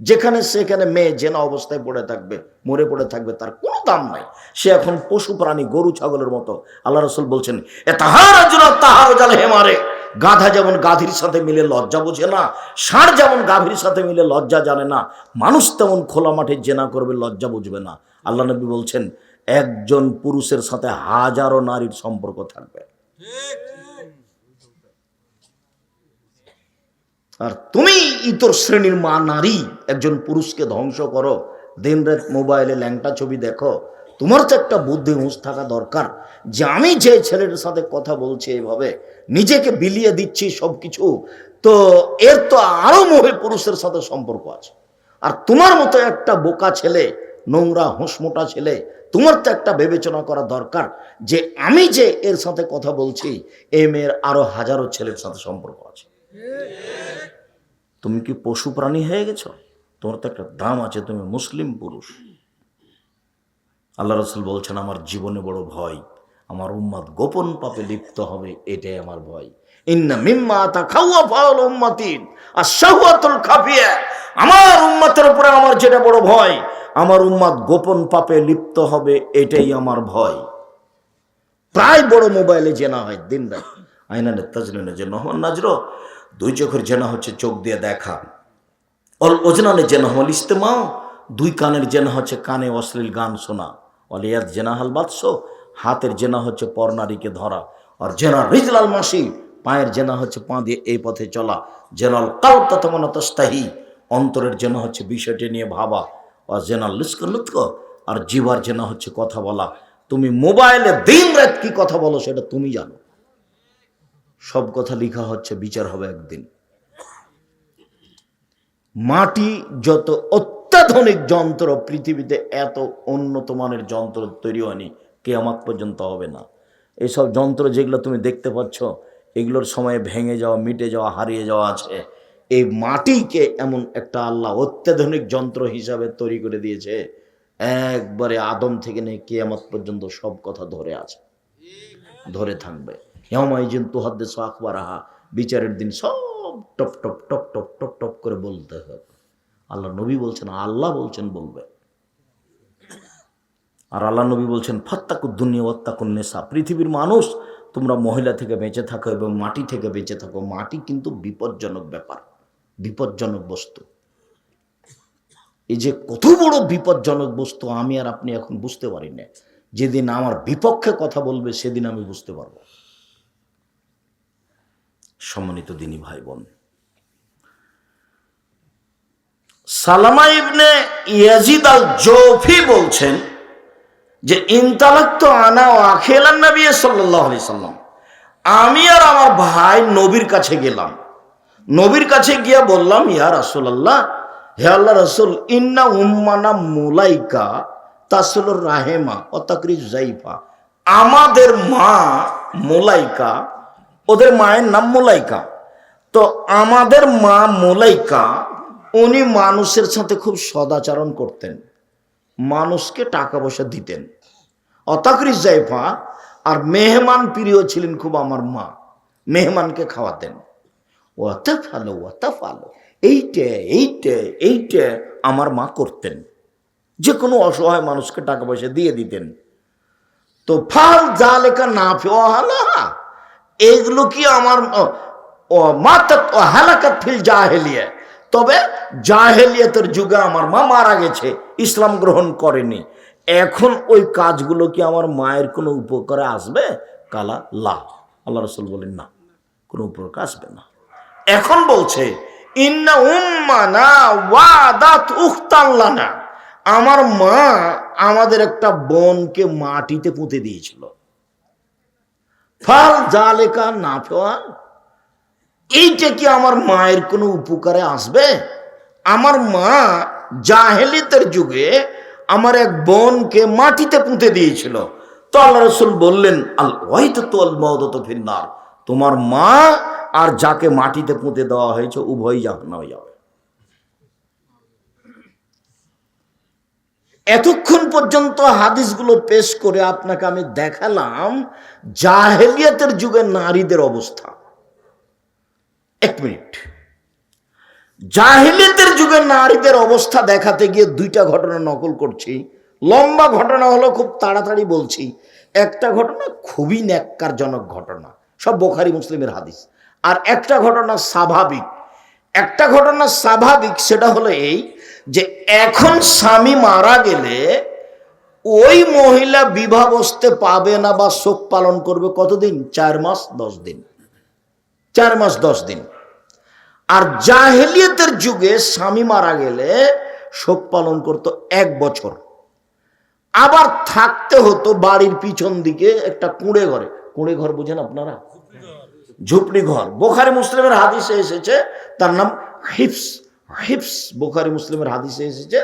যেখানে সেখানে মেয়ে জেনা অবস্থায় পড়ে থাকবে, মরে পড়ে থাকবে, তার কোনো দাম নাই। সে এখন পশু প্রাণী, গরু ছাগলের মতো। আল্লাহ রাসূল বলছেন, এ তাহারা জুরা তাহার জাল হেমারে, গাধা যেমন গাভীর সাথে মিলে লজ্জা বোঝে না, ষাঁড় যেমন গাভীর সাথে মিলে লজ্জা জানে না, মানুষ তেমন খোলা মাঠে জেনা করবে, লজ্জা বুঝবে না। আল্লাহ নবী বলছেন, একজন পুরুষের সাথে হাজারো নারীর সম্পর্ক থাকবে। আর তুমি ইতর শ্রেণীর মা নারী একজন পুরুষকে ধ্বংস করো, দিন রাত মোবাইলে ল্যাংটা ছবি দেখো। তোমার তো একটা বুদ্ধি হুঁশ থাকা দরকার যে আমি যে ছেলের সাথে কথা বলছি এইভাবে নিজেকে বিলিয়ে দিচ্ছি সবকিছু, তো এর তো আরো মহিলা পুরুষের সাথে সম্পর্ক আছে। আর তোমার মতো একটা বোকা ছেলে, নোংরা হুঁশমোটা ছেলে, তোমার তো একটা বিবেচনা করা দরকার যে আমি যে এর সাথে কথা বলছি এই মেয়ের আরো হাজারো ছেলের সাথে সম্পর্ক আছে। তুমি কি পশু প্রাণী হয়ে গেছো? তোমার তো একটা দাম আছে, তুমি মুসলিম পুরুষ। আল্লাহ রাসূল বলছেন, আমার জীবনে বড় ভয়, আমার উম্মত গোপন পাপে লিপ্ত হবে, এটাই আমার ভয়। ইন্না মিম্মা তাখাওয়াফাল উম্মাতিন আশ-শাহওয়াতুল খাফিয়া, আমার উম্মতের উপরে আমার যেটা বড় ভয়, আমার উম্মত গোপন পাপে লিপ্ত হবে, এটাই আমার ভয়। প্রায় বড় মোবাইলে জেনা হয় দিন রাত। আইনানে তাজলিনে যে নহমান নাজরো, দুই চোখের জেনা হচ্ছে চোখ দিয়ে দেখা। অল ওজনানে জেনা হল ইস্তেমাও, দুই কানের জেনা হচ্ছে কানে অশ্লীল গান শোনা। অলিয়াদ জেনা হাল বাদশ, হাতের জেনা হচ্ছে পরনারীকে ধরা। আর জেনা রিজলাল মাসি, পায়ের জেনা হচ্ছে পা দিয়ে এই পথে চলা। জেনাল কালব তাতামানা তাস্তাহি, অন্তরের জেনা হচ্ছে বিষয়টি নিয়ে ভাবা। আর জেনাল লুৎক লুৎক, আর জিভার জেনা হচ্ছে কথা বলা। তুমি মোবাইলে দিন রাত কি কথা বলো সেটা তুমি জানো। সব কথা লিখা হচ্ছে, বিচার হবে একদিন। মাটি যত অত্যাধুনিক যন্ত্র, পৃথিবীতে এত উন্নত মানের যন্ত্র তৈরি হয়নি, কিয়ামত পর্যন্ত হবে না। এইসব যন্ত্র যেগুলো তুমি দেখতে পাচ্ছ, এগুলোর সময় ভেঙে যাওয়া, মিটে যাওয়া, হারিয়ে যাওয়া আছে। এই মাটিকে এমন একটা আল্লাহ অত্যাধুনিক যন্ত্র হিসাবে তৈরি করে দিয়েছে, একবারে আদম থেকে নিয়ে কিয়ামত পর্যন্ত সব কথা ধরে আছে, ধরে থাকবে। ইয়াউমাইজিন তুহাদ্দিসু আখবারাহা, বিচারের দিন সব top top top top top top করে বলতে হবে। আল্লাহ নবী বলছেন, আল্লাহ বলছেন বলবে। আর আল্লাহ নবী বলছেন, ফাত্তাকুদ দুনিয়া ওয়াত্তাকুন নিসা, পৃথিবীর মানুষ তোমরা মহিলা থেকে বেঁচে থাকো এবং মাটি থেকে বেঁচে থাকো। মাটি কিন্তু বিপজ্জনক ব্যাপার, বিপজ্জনক বস্তু। এই যে কত বড় বিপজ্জনক বস্তু আমি আর আপনি এখন বুঝতে পারি না। যেদিন আমার বিপক্ষে কথা বলবে সেদিন আমি বুঝতে পারবো। সম্মানিত দিনী ভাই বোন, সালামা ইবনে ইয়াজিদ আল জৌফি বলছেন যে ইনতালাক্তু আনা ওয়া আখিলান নবী সাল্লাল্লাহু আলাইহি সাল্লাম, আমি আর আমার ভাই নবীর কাছে গেলাম। নবীর কাছে গিয়ে বললাম, ইয়া রাসূলুল্লাহ, হে আল্লাহ রাসূল, ইন্না উম্মানা মুলাইকা তাসলুর রাহেমা ও তাকরিজ জাইফা, আমাদের মা মুলাইকা, ওদের মায়ের নাম মুলাইকা। তো আমাদের মা মুলাইকা, উনি মানুষের সাথে খুব সদাচরণ করতেন, মানুষকে টাকা পয়সা দিতেন। অতাকরিজ জাইফা, আর মেহমান প্রিয় ছিলেন খুব আমার মা, মেহমানকে খাওয়াতেন। ওয়াতা ফালো ওয়াতা ফালো, এইটা এইটা এইটা আমার মা করতেন, যে কোনো অসহায় মানুষকে টাকা পয়সা দিয়ে দিতেন। তো ফাল জালেকা না ফিওয়ালা, এগুলো কি আমার মাতাত ও হালাকাত ফিল জাহেলিয়া, তবে জাহেলিয়াতের যুগে আমার মা মারা গেছে, ইসলাম গ্রহণ করেনি। এখন ওই কাজগুলো কি আমার মায়ের কোনো উপকারে আসবে? কালা লা, আল্লাহ রাসূল বলেন না, কোনো উপকার আসবে না। এখন বলছে, ইন্না উম্মানা ওয়াদাত উখতান লানা, আমার মা আমাদের একটা বোনকে মাটিতে পুঁতে দিয়েছিল। ফাল জালেকা নাফিয়া, এইটা কি আমার মায়ের কোনো উপকারে আসবে? আমার মা জাহেলিয়াতের যুগে আমার এক বোনকে মাটিতে পুঁতে দিয়েছিল। তো আল্লাহ রাসূল বললেন, আল ওয়াইতাতু আল মাউদাতু ফিন্নার, তোমার মা আর যাকে মাটিতে পুঁতে দেওয়া হয়েছে উভয়ই জাহান্নামে যাবে। এতক্ষণ পর্যন্ত হাদিসগুলো পেশ করে আপনাকে আমি দেখালাম জাহেলিয়াতের যুগে নারীদের অবস্থা। এক মিনিট, জাহিলিয়াতের যুগে নারীদের অবস্থা দেখাতে গিয়ে দুইটা ঘটনা নকল করছি। লম্বা ঘটনা হলো, খুব তাড়াতাড়ি বলছি। একটা ঘটনা খুবই ন্যাক্কারজনক ঘটনা, সব বুখারী মুসলিমের হাদিস। আর একটা ঘটনা স্বাভাবিক। একটা ঘটনা স্বাভাবিক, সেটা হলো এই যে এখন স্বামী মারা গেলে ওই মহিলা বিবাহ বসতে পাবে না বা শোক পালন করবে কতদিন? 4 মাস 10 দিন। 4 মাস 10 দিন। আর জাহেলিয়াতের যুগে স্বামী মারা গেলে শোক পালন করত 1 বছর। আবার থাকতে হতো বাড়ির পিছন দিকে একটা কুঁড়ে ঘরে। কুঁড়ে ঘর বুঝেন আপনারা? ঝুপড়ি ঘর। বুখারী মুসলিমের হাদিসে এসেছে তার নাম হিফস। হিফস বুখারী মুসলিমের হাদিসে এসেছে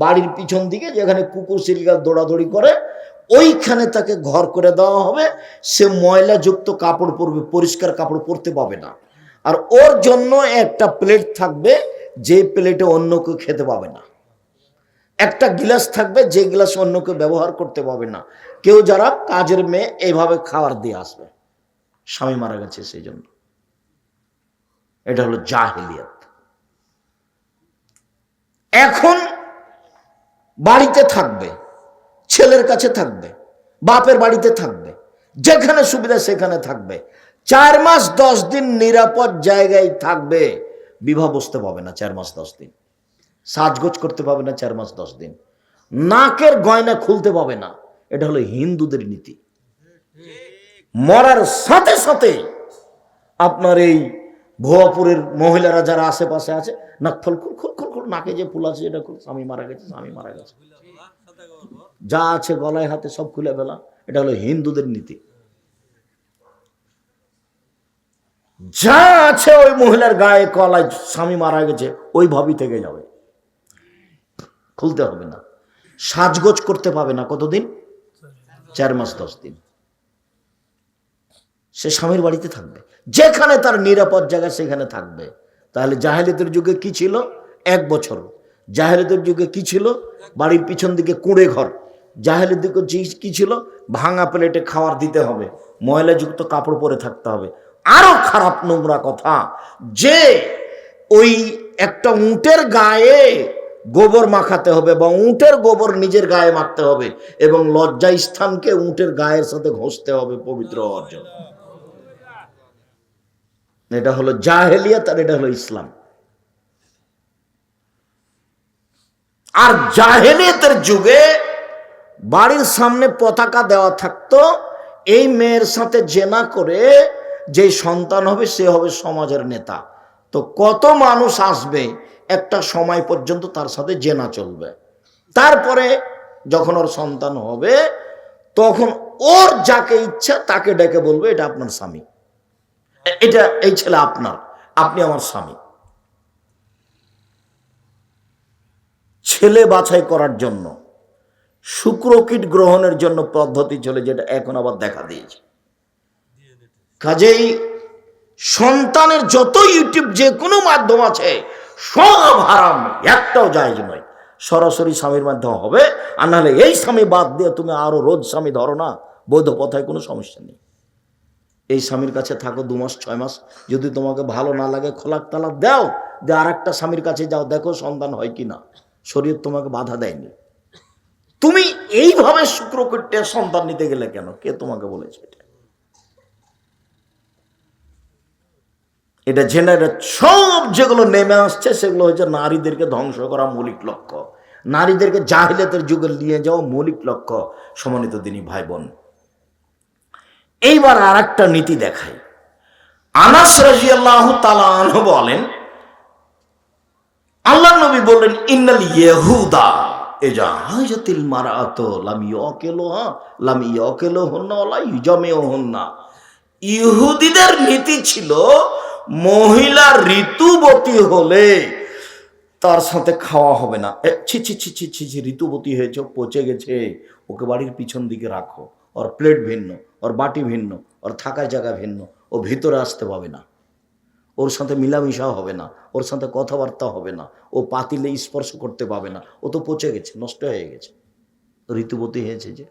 বাড়ির পিছন দিকে যেখানে কুকুর শিরগাল দৌড়াদৌড়ি করে, ওইখানে তাকে ঘর করে দেওয়া হবে। সে ময়লাযুক্ত কাপড় পরবে, পরিষ্কার কাপড় পরতে পাবে না। আর ওর জন্য একটা প্লেট থাকবে, যে প্লেটে অন্য কেউ খেতে পাবে না। একটা গিলাস থাকবে, যে গিলাস অন্য কেউ ব্যবহার করতে পাবে না। কেউ যারা কাজের মেয়ে এইভাবে খাবার দিয়ে আসবে। স্বামী মারা গেছে সেই জন্য। এটা হলো জাহেলিয়াত। এখন বাড়িতে থাকবে, ছেলের কাছে থাকবে, বাপের বাড়িতে থাকবে, যেখানে সুবিধা সেখানে থাকবে। 4 মাস 10 দিন নিরাপদ জায়গায় থাকবে। বিবাহ বসতে পাবে না 4 মাস 10 দিন। সাজগোজ করতে পাবে না 4 মাস 10 দিন। নাকের গয়না খুলতে পাবে না। এটা হলো হিন্দুদের নীতি। মরার সাথে সাথে আপনার এই ভুয়াপুরের মহিলারা যারা আশেপাশে আছে, নাক ফল খুল খুল খুল খুল, নাকে যে ফুল আছে এটা খুল, স্বামী মারা গেছে, স্বামী মারা গেছে, যা আছে গলায় হাতে সব খুলে ফেলা। এটা হলো হিন্দুদের নীতি। যা আছে ওই মহিলার গায়ে কলায় স্বামী মারা গেছে ওইভাবেই থেকে যাবে, খুলতে হবে না। সাজগোজ করতে পাবে না কতদিন? 4 মাস 10 দিন। সে স্বামীর বাড়িতে থাকবে, যেখানে তার নিরাপদ জায়গা সেখানে থাকবে। তাহলে জাহেলিয়াতের যুগে কি ছিল? 1 বছর। জাহেলিয়াতের যুগে কি ছিল? বাড়ির পিছন দিকে কুঁড়ে ঘর। জাহেলিয়াতের যুগে কি ছিল? ভাঙা প্লেটে খাবার দিতে হবে, ময়লাযুক্ত কাপড় পরে থাকতে হবে। আরো খারাপ নোংরা কথা, যে ওই একটা উটের গায়ে গোবর মাখাতে হবে বা উটের গোবর নিজের গায়ে মাখতে হবে এবং লজ্জা স্থানকে উটের গায়ের সাথে ঘষতে হবে পবিত্র হওয়ার জন্য। এটা হলো জাহেলিয়াত আর এটা হলো ইসলাম। আর জাহেলিয়াতের যুগে বাড়ির সামনে পতাকা দেওয়া থাকতো, এই মেয়ের সাথে জেনা করে যে সন্তান হবে সে হবে সমাজের নেতা। তো কত মানুষ আসবে, একটা সময় পর্যন্ত তার সাথে জেনা চলবে। তারপরে যখন ওর সন্তান হবে তখন ওর যাকে ইচ্ছা তাকে ডেকে বলবে এটা আপনার স্বামী, এটা এই ছেলে আপনার, আপনি আমার স্বামী। ছেলে বাছাই করার জন্য শুক্রকীট গ্রহণের জন্য পদ্ধতি চলে, যেটা এখন আবার দেখা দিয়েছে। কাজেই সন্তানের যত ইউটিউব যে কোনো মাধ্যম আছে সব হারাম, একটাও জায়েজ নয়। সরাসরি স্বামীর মাধ্যমে হবে, আর নাহলে এই স্বামী বাদ দিয়ে তুমি আরো রোজ স্বামী ধরো না, বৈধ পথায় কোনো সমস্যা নেই। এই স্বামীর কাছে থাকো 2 মাস 6 মাস, যদি তোমাকে ভালো না লাগে খোলাক তালাক দাও, দিয়ে আর একটা স্বামীর কাছে যাও, দেখো সন্তান হয় কিনা। শরীর তোমাকে বাধা দেয়নি। তুমি এইভাবে শুক্রকীটে সন্তান নিতে গেলে কেন? কে তোমাকে বলেছে এটা? এটা জেনারেট সব যেগুলো নেমে আসছে সেগুলো হচ্ছে নারীদেরকে ধ্বংস করা মৌলিক লক্ষ্য, নারীদেরকে জাহিলিয়াতের যুগে নিয়ে যাওয়া মৌলিক লক্ষ্য। সম্মানিত দিনী ভাই বোন, এইবার আর একটা নীতি দেখাই। আনাস রাদিয়াল্লাহু তাআলা আনহু বলেন, আল্লাহ নবী বললেন, ইন্নাল ইয়াহুদা ইজা হাজাতিল মারাতু লাম ইয়াকিলুহা লাম ইয়াকিলুহুন্না ওয়া লা ইউজামিউহুন্না। ইহুদিদের নীতি ছিল মহিলা ঋতুবতী হলে তার সাথে খাওয়া হবে না। ছি ছি ছি ছি ছি ছি, ঋতুবতী হয়েছে, পচে গেছে, ওকে বাড়ির পিছন দিকে রাখো, ওর প্লেট ভিন্ন, ওর বাটি ভিন্ন, ওর থাকার জায়গা ভিন্ন, ও ভিতরে আসতে পাবে না, ওর সাথে মিলামিশা হবে না, ওর সাথে কথাবার্তা হবে না, ও পাতিলে স্পর্শ করতে পাবে না, ও তো পচে গেছে, নষ্ট হয়ে গেছে, ঋতুবতী হয়েছে। যে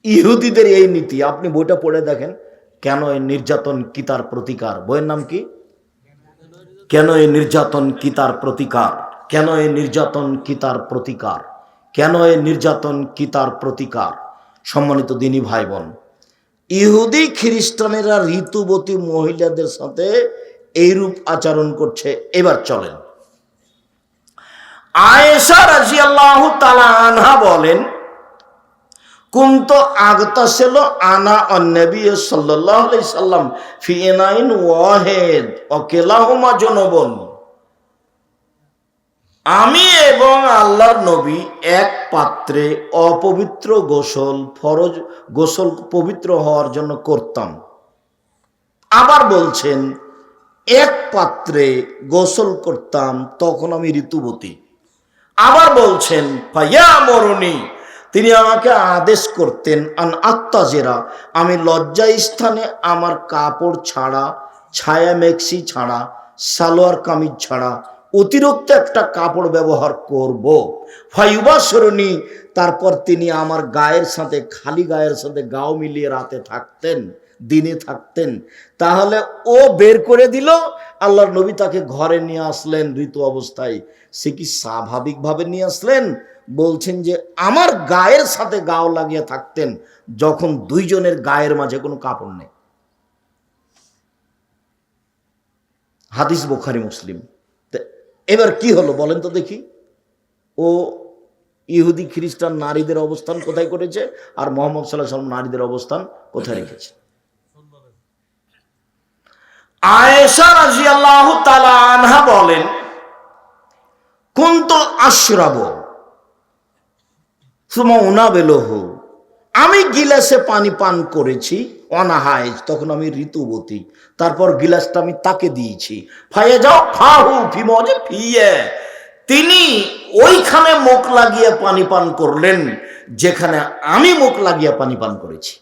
ইহুদিদের এই নীতি, আপনি বইটা পড়ে দেখেন, কেন এই নির্যাতন কি তার প্রতিকার? বইয়ের নাম কি? কেন এই নির্যাতন কি তার প্রতিকার? কেন এই নির্যাতন কি তার প্রতিকার? কেন এই নির্যাতন কি তার প্রতিকার? সম্মানিত দিনী ভাই বোন, ইহুদি খ্রিস্টানেরা ঋতুবতী মহিলাদের সাথে এইরূপ আচরণ করছে। এবার চলেন, আয়েশা রাদিয়াল্লাহু তাআলা আনহা বলেন, কুনতু আগতাসিলু আনা ওয়ান নবী সাল্লাল্লাহু আলাইহি সাল্লাম ফি ইনাইন ওয়াহিদ ওয়া কিলাহুমা জুনুবুন। আমি এবং আল্লাহর নবী এক পাত্রে অপবিত্র গোসল, ফরজ গোসল পবিত্র হওয়ার জন্য করতাম। আবার বলছেন এক পাত্রে গোসল করতাম, তখন আমি ঋতুবতী। আবার বলছেন ফাইয়া মরুনি, তিনি আমাকে আদেশ করতেন আন আত্তাজেরা, আমি লজ্জা স্থানে আমার কাপড় ছাড়া, ছায়া মেক্সি ছাড়া, সালোয়ার কামিজ ছাড়া অতিরিক্ত একটা কাপড় ব্যবহার করব। ফাইবাসরণী, তারপর তিনি আমার গায়ের সাথে, খালি গায়ের সাথে গাও মিলিয়ে রাতে থাকতেন, দিনে থাকতেন। তাহলে ও বের করে দিল, আল্লাহর নবী তাকে ঘরে নিয়ে আসলেন ঋতু অবস্থায়। সে কি স্বাভাবিকভাবে নিয়ে আসলেন? বলছেন যে আমার গায়ের সাথে গাও লাগিয়ে থাকতেন, যখন দুইজনের গায়ের মাঝে কোনো কাপড় নেই। হাদিস বুখারী মুসলিম। এবার কি হলো বলেন তো দেখি? ও ইহুদি খ্রিস্টান নারীদের অবস্থান কোথায় করেছে, আর মুহাম্মদ সাল্লাল্লাহু আলাইহি ওয়াসাল্লাম নারীদের অবস্থান কোথায় রেখেছে? আয়েশা রাদিয়াল্লাহু তাআলা আনহা বলেন, কুনতু আশরাবু সুমা উনাবিলহু, আমি গিলাসে পানি পান করেছি, অনাহাইজ, তখন আমি ঋতুবতী। তারপর গিলাসটা আমি তাকে দিয়েছি। ফাইয়া যাও ফাহু ফিমজে ফিয়ে, তিনি ওইখানে মুখ লাগিয়ে পানি পান করলেন যেখানে আমি মুখ লাগিয়ে পানি পান করেছি।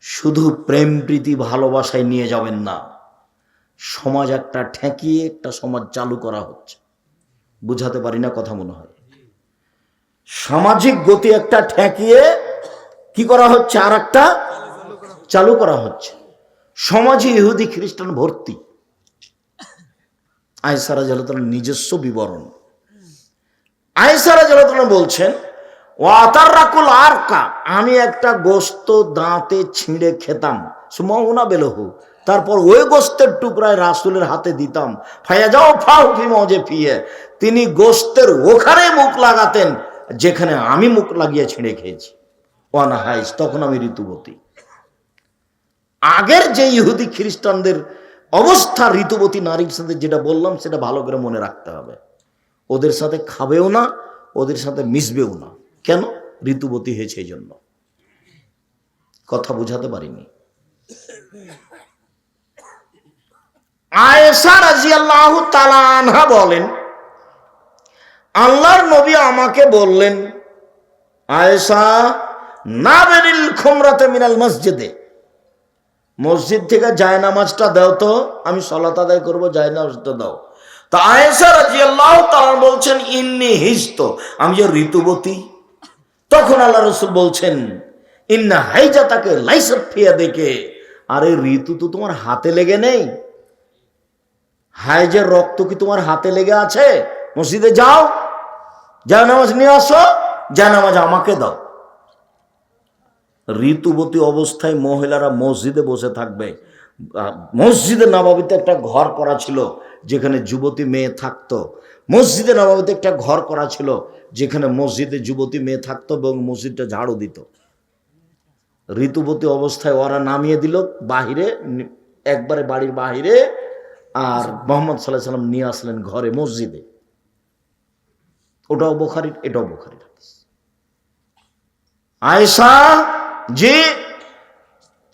শুধু প্রেম প্রীতি ভালোবাসায় নিয়ে যাবেন না, সমাজ একটা ঠেকিয়ে একটা সমাজ চালু করা হচ্ছে। বুঝাতে পারি না কথা মনে হয়? সামাজিক গতি একটা ঠেকিয়ে কি করা হচ্ছে, আর একটা চালু করা হচ্ছে। সমাজে ইহুদি খ্রিস্টান ভর্তি। আয়েশা রাদিয়াল্লাহু তাআলার নিজস্ব বিবরণ। আয়েশা রাদিয়াল্লাহু তাআলা বলছেন, ওয়াতারাকুল আরকা, আমি একটা গোশত দাঁতে ছিঁড়ে খেতাম, সুমাউনা বেলহু, তারপর ওই গোশতের টুকরায় রাসূলের হাতে দিতাম। ফায়া যাও ফাহু ফিমজে ফিয়ে, তিনি গোশতের ওখানে মুখ লাগাতেন যেখানে আমি মুখ লাগিয়ে ছিঁড়ে খেয়েছি। ওয়ানা হাইস, তখন আমি ঋতুবতী। আগের যে ইহুদি খ্রিস্টানদের অবস্থা ঋতুবতী নারীর সাথে, যেটা বললাম সেটা ভালো করে মনে রাখতে হবে। ওদের সাথে খাবেও না, ওদের সাথে মিশবেও না। কেন? ঋতুবতী হয়েছে এই জন্য। কথা বুঝাতে পারিনি। আয়েশা রাদিয়াল্লাহু তাআলা আনহা বলেন, আল্লাহর নবী আমাকে বললেন, আয়েশা নাবেরিল খুমরাতে মিনাল মসজিদে, মসজিদ থেকে জায়নামাজটা দাও তো, আমি সালাত আদায় করব, জায়নামাজটা দাও। তা আয়েশা রাদিয়াল্লাহু তাআলা বলছেন, ইন্নী হিজত, আমি যে ঋতুবতী। তখন আল্লাহ রাসূল বলছেন, ইন্না হাইজাতাকে লাইসাত ফি ইয়াদিকে, আরে ঋতু তো তোমার হাতে লেগে নেই। হাইজের রক্ত কি তোমার হাতে লেগে আছে? মসজিদে যাও, জায়নামাজ নিয়ে আসো, জায়নামাজ আমাকে দাও। ঋতুবতী অবস্থায় মহিলারা মসজিদে বসে থাকবে। মসজিদে নববীতে একটা ঘর করা ছিল যেখানে যুবতী মেয়ে থাকতো। মসজিদে নববীতে একটা ঘর করা ছিল যেখানে মসজিদে যুবতী মেয়ে থাকতো এবং মসজিদটা ঝাড়ু দিত। ঋতুবতী অবস্থায় ওরা নামিয়ে দিল বাহিরে, একবারে বাড়ির বাহিরে, আর মুহাম্মদ সাল্লাল্লাহু আলাইহি সাল্লাম নিয়ে আসলেন ঘরে, মসজিদে। ওটাও বুখারীর, এটাও বুখারীর। আয়েশা, যে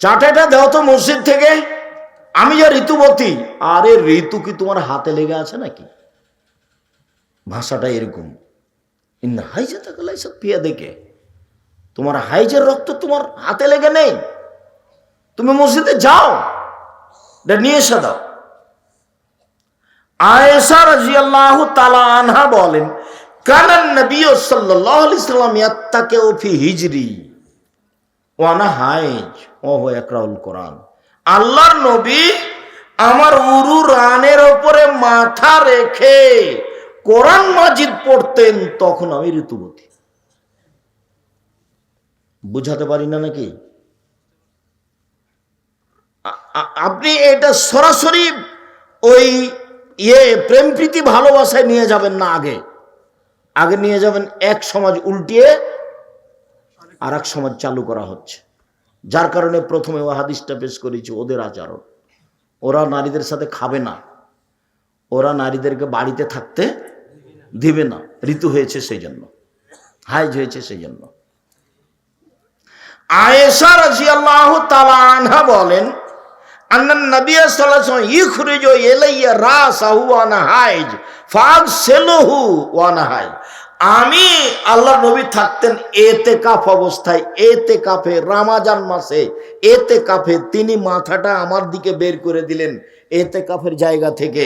চাটাটা দাও তো মসজিদ থেকে, আমি যে ঋতুবতী। আরে ঋতু কি তোমার হাতে লেগে আছে নাকি? ভাষাটা এরকম। ইন্না হাইজাতাকা লাইসাত ফি ইয়াদিকে, তোমার হাইজের রক্ত তোমার হাতে লেগে নেই, তুমি মসজিদে যাও, নিয়ে এসে দাও। আয়েশা রাদিয়াল্লাহু তাআলা আনহা বলেন, কানান নবী সাল্লাল্লাহু আলাইহি সাল্লাম ইয়াত্তাকিউ ফি হিজরি, ওয়ানা হাইজ ওহ একরাউল কোরআন। আল্লাহর নবী আমার উরু রানের ওপরে মাথা রেখে কোরআন মাজিদ পড়তেন, তখন আমি ঋতুবতী। বুঝাতে পারি না নাকি? আপনি এটা সরাসরি ওই প্রেম প্রীতি ভালোবাসায় নিয়ে যাবেন না, আগে আগে নিয়ে যাবেন এক সমাজ উল্টিয়ে আর এক সমাজ চালু করা হচ্ছে। যার কারণে প্রথমে ও হাদিসটা পেশ করেছি, ওদের আচরণ, ওরা নারীদের সাথে খাবে না, ওরা নারীদেরকে বাড়িতে থাকতে দিবে না, ঋতু হয়েছে সেই জন্য, হাইজ হয়েছে সেই জন্য। আয়েশা রাদিয়াল্লাহু তাআলা আনহা বলেন, আন্নান নবী সাল্লাল্লাহু আলাইহি ওয়াসাল্লাম ইখরিজু ইলাইয়া রাসাহু ওয়া আনা হাইজ ফাগসিলুহু ওয়া আনা হাইজ। আমি আল্লাহর নবী থাকতেন এতেকাফ অবস্থায়, এতেকাফে রমজান মাসে এতেকাফে তিনি মাথাটা আমার দিকে বের করে দিলেন এতেকাফের জায়গা থেকে,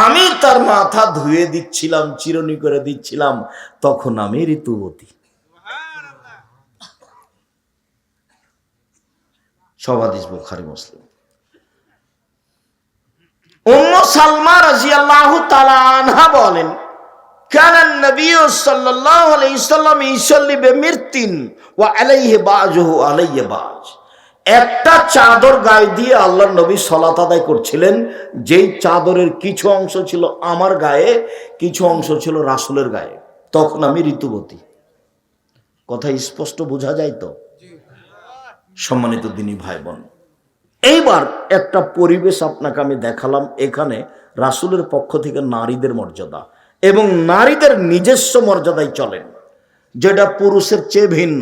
আমি তার মাথা ধুয়ে দিচ্ছিলাম, চিরুনি করে দিচ্ছিলাম, তখন আমি ঋতুবতী। সব হাদিস বুখারী মুসলিম। উম্মু সালমা রাদিয়াল্লাহু তাআলা আনহা বলেন, কানা নবী সাল্লাল্লাহু আলাইহি ওয়াসাল্লাম ইসাল্লি বিমিরতিন ওয়া আলাইহি বাজুহু আলাইহি বাজ। একটা চাদর গায়ে দিয়ে আল্লাহর নবী সালাত আদায় করছিলেন, যেই চাদরের কিছু অংশ ছিল আমার গায়ে, কিছু অংশ ছিল রাসূলের গায়ে, তখন আমি ঋতুবতী। কথা স্পষ্ট বোঝা যায় তো? সম্মানিত দিনী ভাই বোন, এইবার একটা পরিবেশ আপনাকে আমি দেখালাম, এখানে রাসূলের পক্ষ থেকে নারীদের মর্যাদা এবং নারীদের নিজস্ব মর্যাদায় চলেন, যেটা পুরুষের চেয়ে ভিন্ন।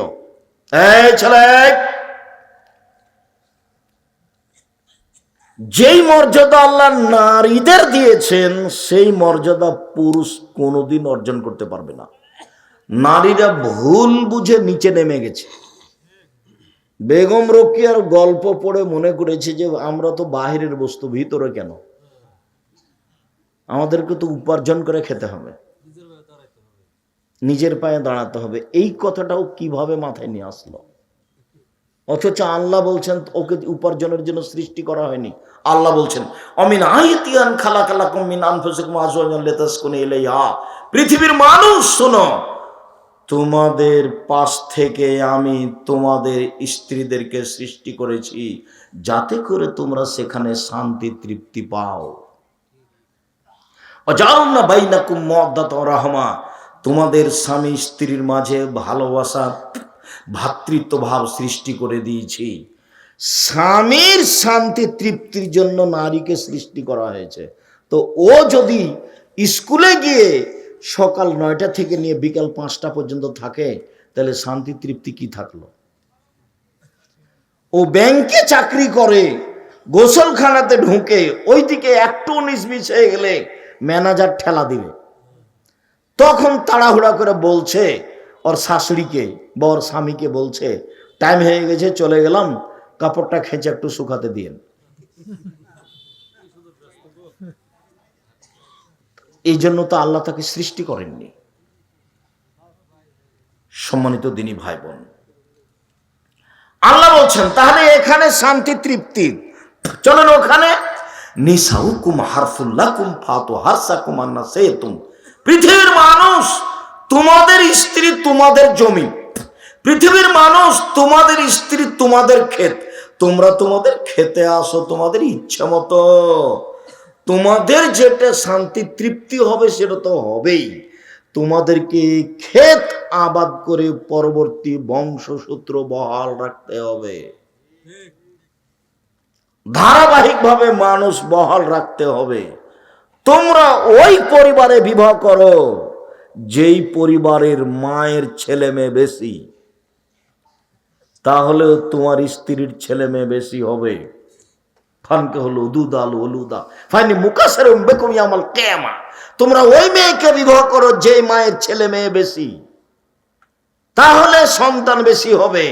এই ছেলে, যেই মর্যাদা আল্লাহ নারীদের দিয়েছেন সেই মর্যাদা পুরুষ কোনোদিন অর্জন করতে পারবে না। নারীরা ভুল বুঝে নিচে নেমে গেছে। বেগম রোকেয়ার গল্প পড়ে মনে করেছে যে আমরা তো বাহিরের বস্তু, ভিতরে কেন? আমাদেরকে তো উপার্জন করে খেতে হবে, নিজের পায়ে দাঁড়াতে হবে। এই কথাটাও কিভাবে মাথায় নিয়ে আসলো? অথচ আল্লাহ বলছেন ওকে উপার্জনের জন্য সৃষ্টি করা হয়নি। আল্লাহ বলছেন অমিন আয়াতিয়ান খালাকালাকুম মিন আনফুসিকুম আজওয়াজান লিতাসকুনু ইলাইহা। পৃথিবীর মানুষ শোনো, তোমাদের পাশ থেকে আমি তোমাদের স্ত্রীদেরকে সৃষ্টি করেছি যাতে করে তোমরা সেখানে শান্তি তৃপ্তি পাও। ওয়াজাআলনা বাইনাকুম মাওয়াদ্দাতান ওয়া রাহমা, তোমাদের স্বামী স্ত্রীর মাঝে ভালোবাসা, ভ্রাতৃত্ব ভাব সৃষ্টি করে দিয়েছি। স্বামীর শান্তি তৃপ্তির জন্য নারীকে সৃষ্টি করা হয়েছে। তো ও যদি স্কুলে গিয়ে সকাল 9টা থেকে নিয়ে বিকাল 5টা পর্যন্ত থাকে, তাহলে শান্তি তৃপ্তি কি থাকলো? ও ব্যাংকে চাকরি করে, গোসলখানাতে ঢুকে ওইদিকে একটু 19-20 হয়ে গেলে ম্যানেজার ঠেলা দিবে, তখন তাড়াহুড়া করে বলছে ওর শাশুড়িকে বা ওর স্বামীকে, বলছে টাইম হয়ে গেছে চলে গেলাম, কাপড়টা খেঁচে একটু শুকাতে দিন। এই জন্য তো আল্লাহ তাকে সৃষ্টি করেননি। সম্মানিত দিনী ভাই বোন, আল্লাহ বলছেন তাহলে এখানে শান্তি তৃপ্তি, চলেন ওখানে নিসাউকুম হারফুল লাকুম ফাতু হারসাকুম আন্না শাইতুম। পৃথিবীর মানুষ তোমাদের স্ত্রী তোমাদের জমি, পৃথিবীর মানুষ তোমাদের স্ত্রী তোমাদের ক্ষেত, তোমরা তোমাদের খেতে আসো তোমাদের ইচ্ছা মতো, তোমাদের যেটা শান্তি তৃপ্তি হবে সেটা তো হবেই। তোমাদেরকে ক্ষেত আবাদ করে পরবর্তী বংশসূত্র বহাল রাখতে হবে, ধারাবাহিকভাবে মানুষ বহাল রাখতে হবে। তোমরা ওই পরিবারে বিবাহ করো যেই পরিবারের মায়ের ছেলে মেয়ে বেশি, তাহলে তোমার স্ত্রীর ছেলে মেয়ে বেশি হবে। ফানকে হলো দুদাল ওলুদা ফাইনি মুকাসারুম বিকুম ইয়াউমাল কিয়ামা। তোমরা ওই মেয়েকে বিবাহ করো যে মায়ের ছেলে মেয়ে বেশি, তাহলে সন্তান বেশি হবে।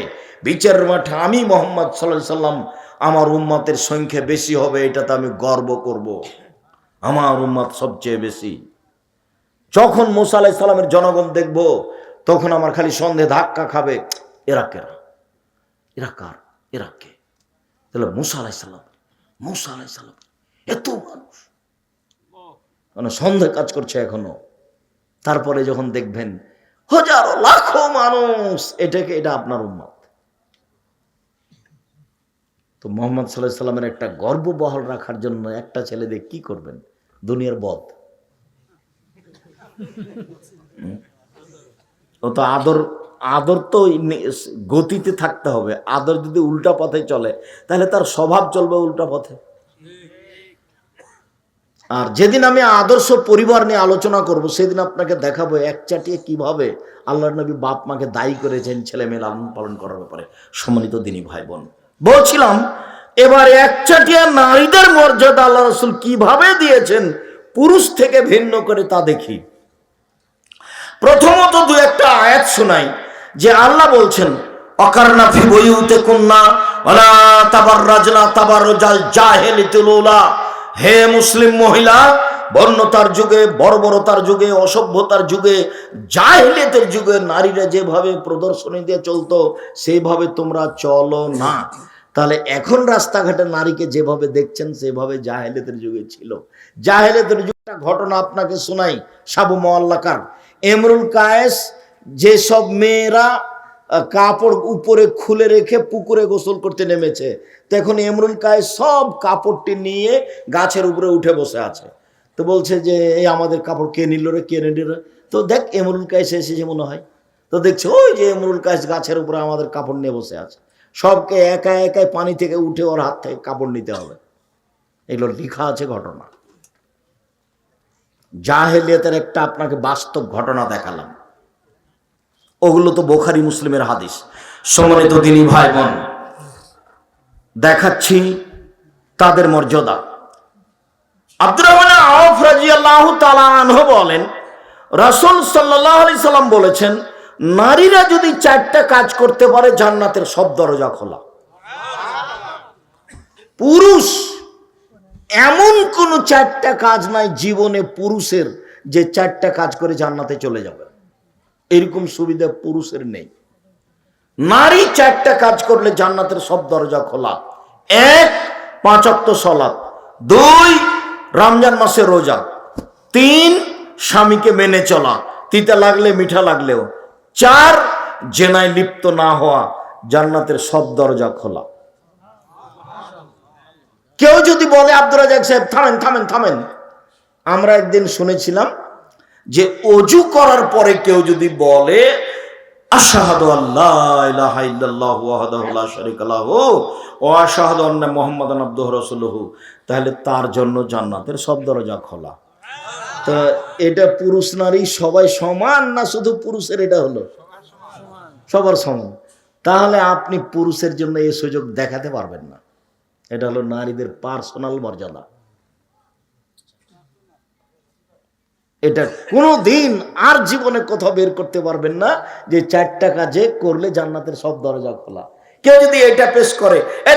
বিচারের মাঠে আমি মুহাম্মদ সাল্লাল্লাহু আলাইহি সাল্লাম আমার উম্মতের সংখ্যা বেশি হবে, এটাতে আমি গর্ব করব। আমার উম্মত সবচেয়ে বেশি। যখন মুসা আলাইহিস সালামের জনগণ দেখব, তখন আমার খালি সন্দেহ ধাক্কা খাবে, এরা কেরা, এরা কার? এরা কে? তাহলে মুসা আলাইসাল্লাম, এত মানুষ মানে সন্দেহ কাজ করছে এখনো। তারপরে যখন দেখবেন হাজারো লাখো মানুষ, এটা আপনার উম্মত। তো মোহাম্মদ সাল্লাল্লাহু আলাইহি সাল্লামের একটা গর্ব বহাল রাখার জন্য একটা ছেলে দিয়ে কি করবেন? দুনিয়ার বদ। ও তো আদর তো গতিতে থাকতে হবে। আদর যদি উল্টা পথে চলে তাহলে তার স্বভাব চলবে উল্টা পথে। আর যেদিন আমি আদর্শ পরিবার নিয়ে আলোচনা করব সেদিন আপনাকে দেখাবো একচাটিয়ে কিভাবে আল্লাহর নবী বাপ মাকে দায়ী করেছেন ছেলে মেয়ে লালন পালন করার ব্যাপারে। সম্মানিত দিনী ভাই বোন, বলছিলাম এবার একচাটিয়া নারীদের মর্যাদা আল্লাহ রাসূল কিভাবে দিয়েছেন পুরুষ থেকে ভিন্ন করে তা দেখি। প্রথমত দু একটা আয়াত শোনাই যে আল্লাহ বলছেন অকারনা ফি বুয়ুতিকুন্না ওয়ালা তাবাররাজনা তাবাররুজাল জাহিলিয়াতুল উলা। হে মুসলিম মহিলা, বর্ণতার যুগে, বর্বরতার যুগে, অসভ্যতার যুগে, জাহিলিয়াতের যুগে নারীরা যেভাবে প্রদর্শনী দিয়ে চলতো সেইভাবে তোমরা চলো না। তাহলে এখন রাস্তাঘাটে নারীকে যেভাবে দেখছেন সেভাবে জাহেলিয়াতের যুগে ছিল। জাহেলিয়াতের যুগটা ঘটনা আপনাকে শোনাই। সাবু মুআল্লাকার ইমরুল কায়েস, যেসব মেয়েরা কাপড় উপরে খুলে রেখে পুকুরে গোসল করতে নেমেছে, তখন ইমরুল কায়েস সব কাপড়টি নিয়ে গাছের উপরে উঠে বসে আছে। তো বলছে যে এই আমাদের কাপড় কে নিল রে, কে নিল রে? তো দেখ ইমরুল কায়েস এসেছে মনে হয়। তো দেখছে ওই যে ইমরুল কায়েস গাছের উপরে আমাদের কাপড় নিয়ে বসে আছে। সবকে একা একাই পানি থেকে উঠে ওর হাত থেকে কাপড় নিতে হবে। এগুলো লেখা আছে ঘটনা। জাহেলিয়াতের একটা আপনাকে বাস্তব ঘটনা দেখালাম, ওগুলো তো বুখারী মুসলিমের হাদিস। সম্মানিত দিনী ভাই বোন, দেখাচ্ছি তাদের মর্যাদা। আব্দুর রহমান আওফ রাদিয়াল্লাহু তাআলা আনহু বলেন রাসূল সাল্লাল্লাহু আলাইহি সাল্লাম বলেছেন নারীরা যদি 4টা কাজ করতে পারে জান্নাতের সব দরজা খোলা। পুরুষ এমন কোন 4টা কাজ নাই জীবনে পুরুষের যে 4টা কাজ করে জান্নাতে চলে যাবে, এরকম সুবিধা পুরুষের নেই। নারী 4টা কাজ করলে জান্নাতের সব দরজা খোলা। 1, 5 ওয়াক্ত সালাত। 2, রমজান মাসে রোজা। 3, স্বামীকে মেনে চলা, তিতা লাগলে মিঠা লাগলেও। 4, জেনায় লিপ্ত না হওয়া। জান্নাতের সব দরজা খোলা। কেউ যদি বলে আব্দুর রাজ্জাক সাহেব থামেন, আমরা একদিন শুনেছিলাম যে অজু করার পরে কেউ যদি বলে আশহাদু আল্লা ইলাহা ইল্লাল্লাহু ওয়াহদাহু লা শারীকা লাহু ওয়া আশহাদু আন্না মুহাম্মাদান আবদুহু রাসূলুহু, তাহলে তার জন্য জান্নাতের সব দরজা খোলা। তো এটা পুরুষ নারী সবাই সমান না শুধু পুরুষের এটা হলো? সবার সমান। তাহলে আপনি পুরুষের জন্য এই সুযোগ দেখাতে পারবেন না। এটা হলো নারীদের পার্সোনাল মর্যাদা। এটা কোনোদিন আর জীবনে কোথাও বের করতে পারবেন না যে 4টা কাজে করলে জান্নাতের সব দরজা খোলা। কেউ যদি এটা পেশ করে এ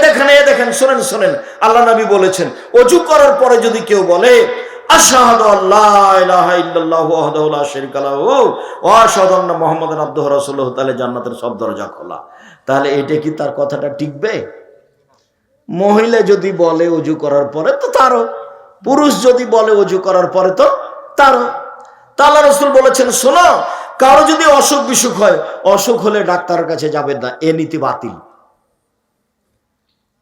দেখেন শোনেন আল্লাহ নবী বলেছেন ওযু করার পরে যদি কেউ বলে আশহাদু আল্লা ইলাহা ইল্লাল্লাহু ওয়াহদাহু লা শারীকা লাহু ওয়া আশহাদু আন্না মুহাম্মাদান আবদুহু রাসূলুহু, তাহলে জান্নাতের সব দরজা খোলা। তাহলে এটা কি তার কথাটা টিকবে? মহিলা যদি বলে ওযু করার পরে তো তারও, পুরুষ যদি বলে ওযু করার পরে তো তারও। আল্লাহ রাসূল বলেছেন শোনো, কারো যদি অসুখ বিসুখ হয়, অসুখ হলে ডাক্তারের কাছে যাবেন না, এ নীতি বাতিল।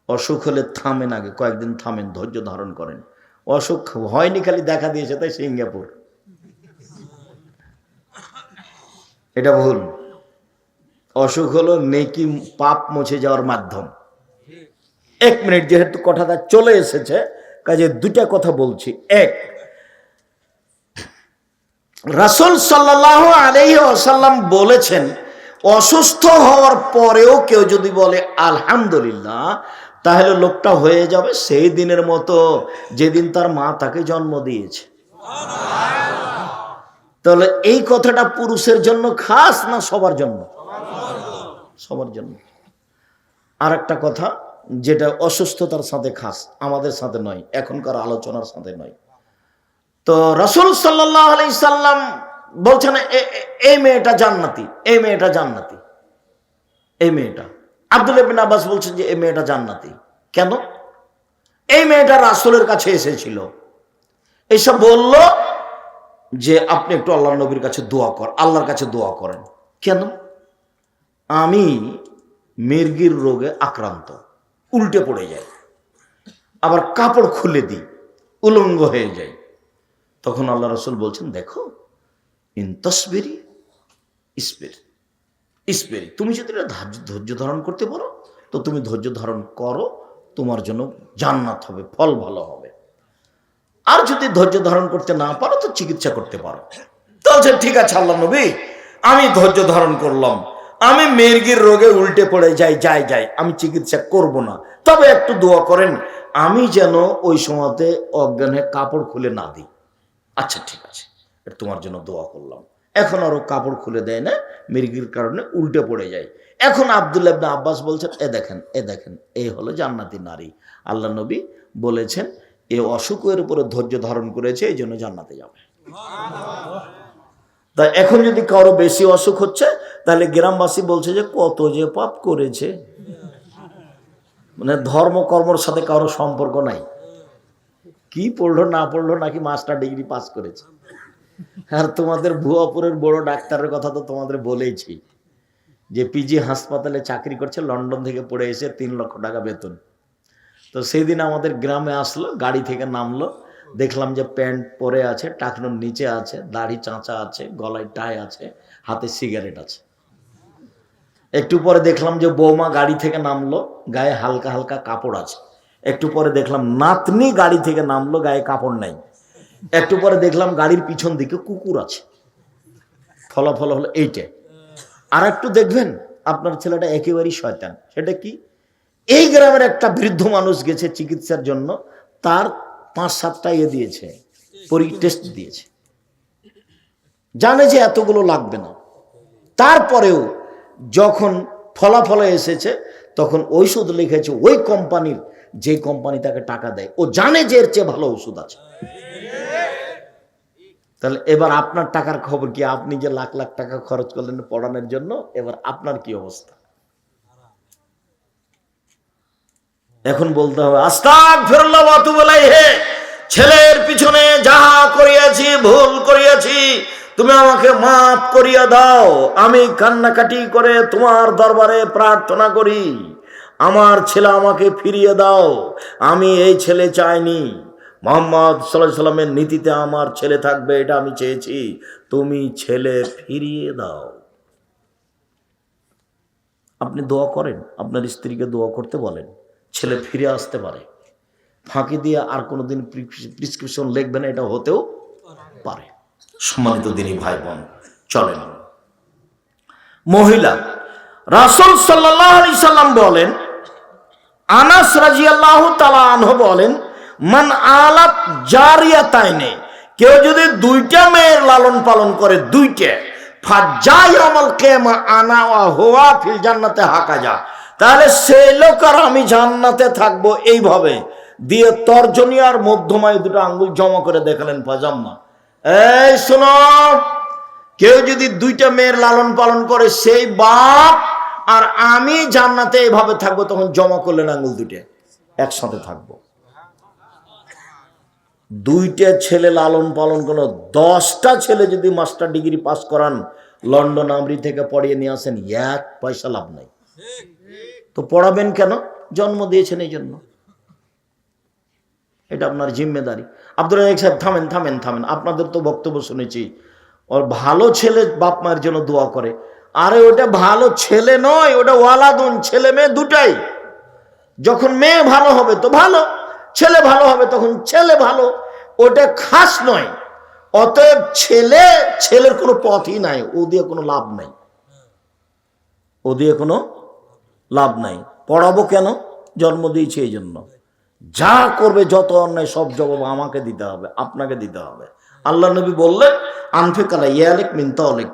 অসুখ হলে থামেন, আগে কয়েকদিন থামেন, ধৈর্য ধারণ করেন। অসুখ হয়নি, খালি দেখা দিয়েছে তাই সিঙ্গাপুর, এটা ভুল। অসুখ হলো নেকি পাপ মুছে যাওয়ার মাধ্যম। 1 মিনিট, যেহেতু কথাটা চলে এসেছে কাজে 2টা কথা বলছি। 1, রাসূল সাল্লাল্লাহু আলাইহি ওয়াসাল্লাম বলেছেন অসুস্থ হওয়ার পরেও কেউ যদি বলে আলহামদুলিল্লাহ, তাহলে লোকটা হয়ে যাবে সেই দিনের মতো যেদিন তার মা তাকে জন্ম দিয়েছে। তাহলে এই কথাটা পুরুষের জন্য খাস না সবার জন্য? সবার জন্য। আর একটা কথা যেটা অসুস্থতার সাথে খাস, আমাদের সাথে নয়, এখনকার আলোচনার সাথে নয়। তো রাসূল সাল্লাল্লাহু আলাইহি সাল্লাম বলছেন এই মেয়েটা জান্নাতি, এই মেয়েটা জান্নাতি, এই মেয়েটা। আব্দুল্লাহ বিন আব্বাস বলছেন যে এই মেয়েটা জান্নাতি। কেন? এই মেয়েটা রাসূলের কাছে এসেছিল, এসব বলল যে আপনি একটু আল্লাহ নবীর কাছে দোয়া কর, আল্লাহর কাছে দোয়া করেন। কেন? আমি মির্গির রোগে আক্রান্ত, উল্টে পড়ে যায়, আবার কাপড় খুলে দিই, উলঙ্গ হয়ে যায়। তখন আল্লাহ রাসূল বলছেন, দেখো ইনতাসবিরি ইসবেরি, তুমি যদি এটা ধৈর্য ধারণ করতে পারো তো তুমি ধৈর্য ধারণ করো, তোমার জন্য জান্নাত হবে, ফল ভালো হবে। আর যদি ধৈর্য ধারণ করতে না পারো তো চিকিৎসা করতে পারো। বলছেন ঠিক আছে আল্লাহ নবী, আমি ধৈর্য ধারণ করলাম, আমি মির্গির রোগে উল্টে পড়ে যাই, আমি চিকিৎসা করব না, তবে একটু দোয়া করেন আমি যেন ওই সময়তে অজ্ঞানে কাপড় খুলে না দিই। আচ্ছা ঠিক আছে, তোমার জন্য দোয়া করলাম। এখন আরো কাপড় খুলে দেয় না, মির্গির কারণে উল্টে পড়ে যায়। এখন আব্দুল্লাহ ইবনে আব্বাস বলছেন, এ দেখেন এই হলো জান্নাতি নারী। আল্লাহ নবী বলেছেন এ অসুখের উপরে ধৈর্য ধারণ করেছে, এই জন্য জান্নাতে যাবে। তা এখন যদি কারো বেশি অসুখ হচ্ছে, তাহলে গ্রামবাসী বলছে যে কত যে পাপ করেছে, মানে ধর্ম কর্মর সাথে কারো সম্পর্ক নাই, কি পড়লো না পড়লো, নাকি মাস্টার ডিগ্রি পাস করেছে। আর তোমাদের ভুয়াপুরের বড় ডাক্তারের কথা তো তোমাদের বলেইছি, যে পিজি হাসপাতালে চাকরি করছে, লন্ডন থেকে পড়ে এসে 3 লক্ষ টাকা বেতন। তো সেই দিন আমাদের গ্রামে আসলো, গাড়ি থেকে নামলো, দেখলাম যে প্যান্ট পরে আছে, টাকনোর নিচে আছে, দাড়ি চাঁচা আছে, গলায় টাই আছে, হাতে সিগারেট আছে। একটু পরে দেখলাম যে বৌমা গাড়ি থেকে নামলো, গায়ে হালকা হালকা কাপড় আছে। একটু পরে দেখলাম নাতনি গাড়ি থেকে নামলো, গায়ে কাপড় নাই। একটু পরে দেখলাম গাড়ির পিছন দিকে কুকুর আছে। ফলাফল হলো এইটা। আর একটু দেখবেন আপনার ছেলেটা একেবারেই শয়তান। সেটা কি? এই গ্রামের একটা বৃদ্ধ মানুষ গেছে চিকিৎসার জন্য, তার 5-7টা দিয়েছে, টেস্ট দিয়েছে, জানে যে এতগুলো লাগবে না। তারপরেও যখন ফলাফলে এসেছে তখন ঔষধ লিখেছে ওই কোম্পানির, যে কোম্পানি তাকে টাকা দেয়, ও জানে যে এর চেয়ে ভালো ওষুধ আছে। তাহলে এবার আপনার টাকার খবর কি? আপনি যে লাখ লাখ টাকা খরচ করলেন পড়ানোর জন্য, এবার আপনার কি অবস্থা? এখন বলতে হবে আস্তাগফিরুল্লাহ ওয়া আতুবু ইলাইহি, ছেলের পিছনে যাহা করিয়াছি, ভুল করিয়াছি, তুমি আমাকে মাফ করিয়া দাও। আমি কান্নাকাটি করে তোমার দরবারে প্রার্থনা করি, আমার ছেলে আমাকে ফিরিয়ে দাও। আমি এই ছেলে চাইনি, মুহাম্মদ সাল্লাল্লাহু আলাইহি সাল্লামের নীতিতে আমার ছেলে থাকবে, এটা আমি চেয়েছি। তুমি ছেলে ফিরিয়ে দাও। আপনি দোয়া করেন, আপনার স্ত্রীকে দোয়া করতে বলেন, ছেলে ফিরে আসতে পারে। ফাঁকি দিয়ে আর কোনোদিন প্রেসক্রিপশন লিখবেন, এটা হতেও পারে। সম্মানিত দিনী ভাই বোন, চলেন। মহিলা রাসূল সাল্লাল্লাহু আলাইহি সাল্লাম বলেন, আনাস রাদিয়াল্লাহু তাআলা আনহু বলেন, মান আলাত জারিয়াতাইনে, কেউ যদি 2টা মেয়ের লালন পালন করে, 2টা, ফাজায়াউমাল কিয়ামা আনা ওয়া হুয়া ফিল জান্নাতে হাকাজা, তাহলে সেই লোক আর আমি জান্নাতে থাকবো এইভাবে দিয়ে তর্জনী আর মধ্যমায় 2টা আঙ্গুল জমা করে দেখালেন ফাজাম্মা। এই শোনো, কেউ যদি 2টা মেয়ের লালন পালন করে, সেই বাপ আর আমি জান্নাতে এইভাবে থাকবো, তখন জমা করলেন আঙ্গুল 2টা, একসাথে থাকবো। 2টা ছেলে লালন পালন করলো, 10টা ছেলে যদি মাস্টার ডিগ্রি পাস করান, লন্ডন আমেরিকা থেকে পড়িয়ে নিয়ে আসেন, 1 পয়সা লাভ নাই। তো পড়াবেন কেন? জন্ম দিয়েছেন এই জন্য, এটা আপনার জিম্মেদারি। আব্দুর রাজ্জাক সাহেব, থামেন, আপনাদের তো বক্তব্য শুনেছি, ওর ভালো ছেলে বাপ মায়ের জন্য দোয়া করে। আরে ওটা ভালো ছেলে নয়, ওটা ওয়ালাদুন, ছেলে মেয়ে দুটাই। যখন মেয়ে ভালো হবে তো ভালো, ছেলে ভালো হবে তখন ছেলে ভালো, ওটা খাস নয়। অতএব ছেলের কোনো পথই নাই, ও দিয়ে কোনো লাভ নাই, ও দিয়ে কোনো লাভ নাই। পড়াবো কেন? জন্ম দিয়েছে এই জন্য। যা করবে, যত অন্যায়, সব জবাব আমাকে দিতে হবে, আপনাকে দিতে হবে। আল্লাহ নবী বললেন, আনফিক আলা ইয়ালিক মিন তাওলিক,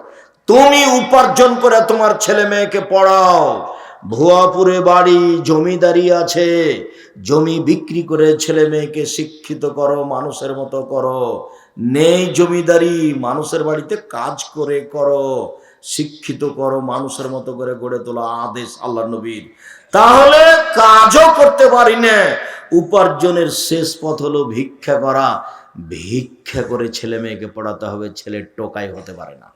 তুমি উপার্জন করে তোমার ছেলে মেয়েকে পড়াও। ভুয়াপুরে বাড়ি, জমিদারি আছে, জমি বিক্রি করে ছেলে মেয়েকে শিক্ষিত করো, মানুষের মতো করো। নেই জমিদারি, মানুষের বাড়িতে কাজ করে করো, শিক্ষিত করো, মানুষের মতো করে গড়ে তোলা আদেশ আল্লাহ নবীর। তাহলে কাজও করতে পারি না, উপার্জনের শেষ পথ হলো ভিক্ষা করা। ভিক্ষা করে ছেলে মেয়েকে পড়াতে হবে, ছেলে টোকাই হতে পারে না।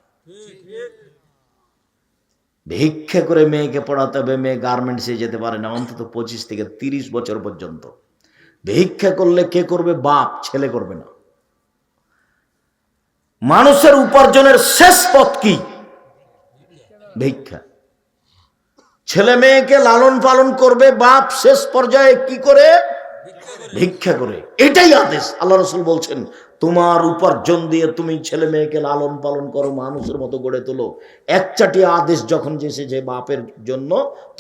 ভিক্ষা করে মেয়েকে পড়াতে হবে, মেয়ে গার্মেন্টসে যেতে পারে না অন্তত 25 থেকে 30 বছর পর্যন্ত। ভিক্ষা করলে কে করবে? বাপ, ছেলে করবে না। মানুষের উপার্জনের শেষ পথ কি? ভিক্ষা। ছেলে মেয়েকে লালন পালন করবে বাপ শেষ পর্যায়ে কি করে? ভিক্ষা করে। এটাই আদেশ। আল্লাহ রাসূল বলছেন, তোমার উপার্জন দিয়ে তুমি ছেলে মেয়েকে লালন পালন করো, মানুষের মতো গড়ে তোলো। একচাটিয়া আদেশ যখন এসেছে বাপের জন্য,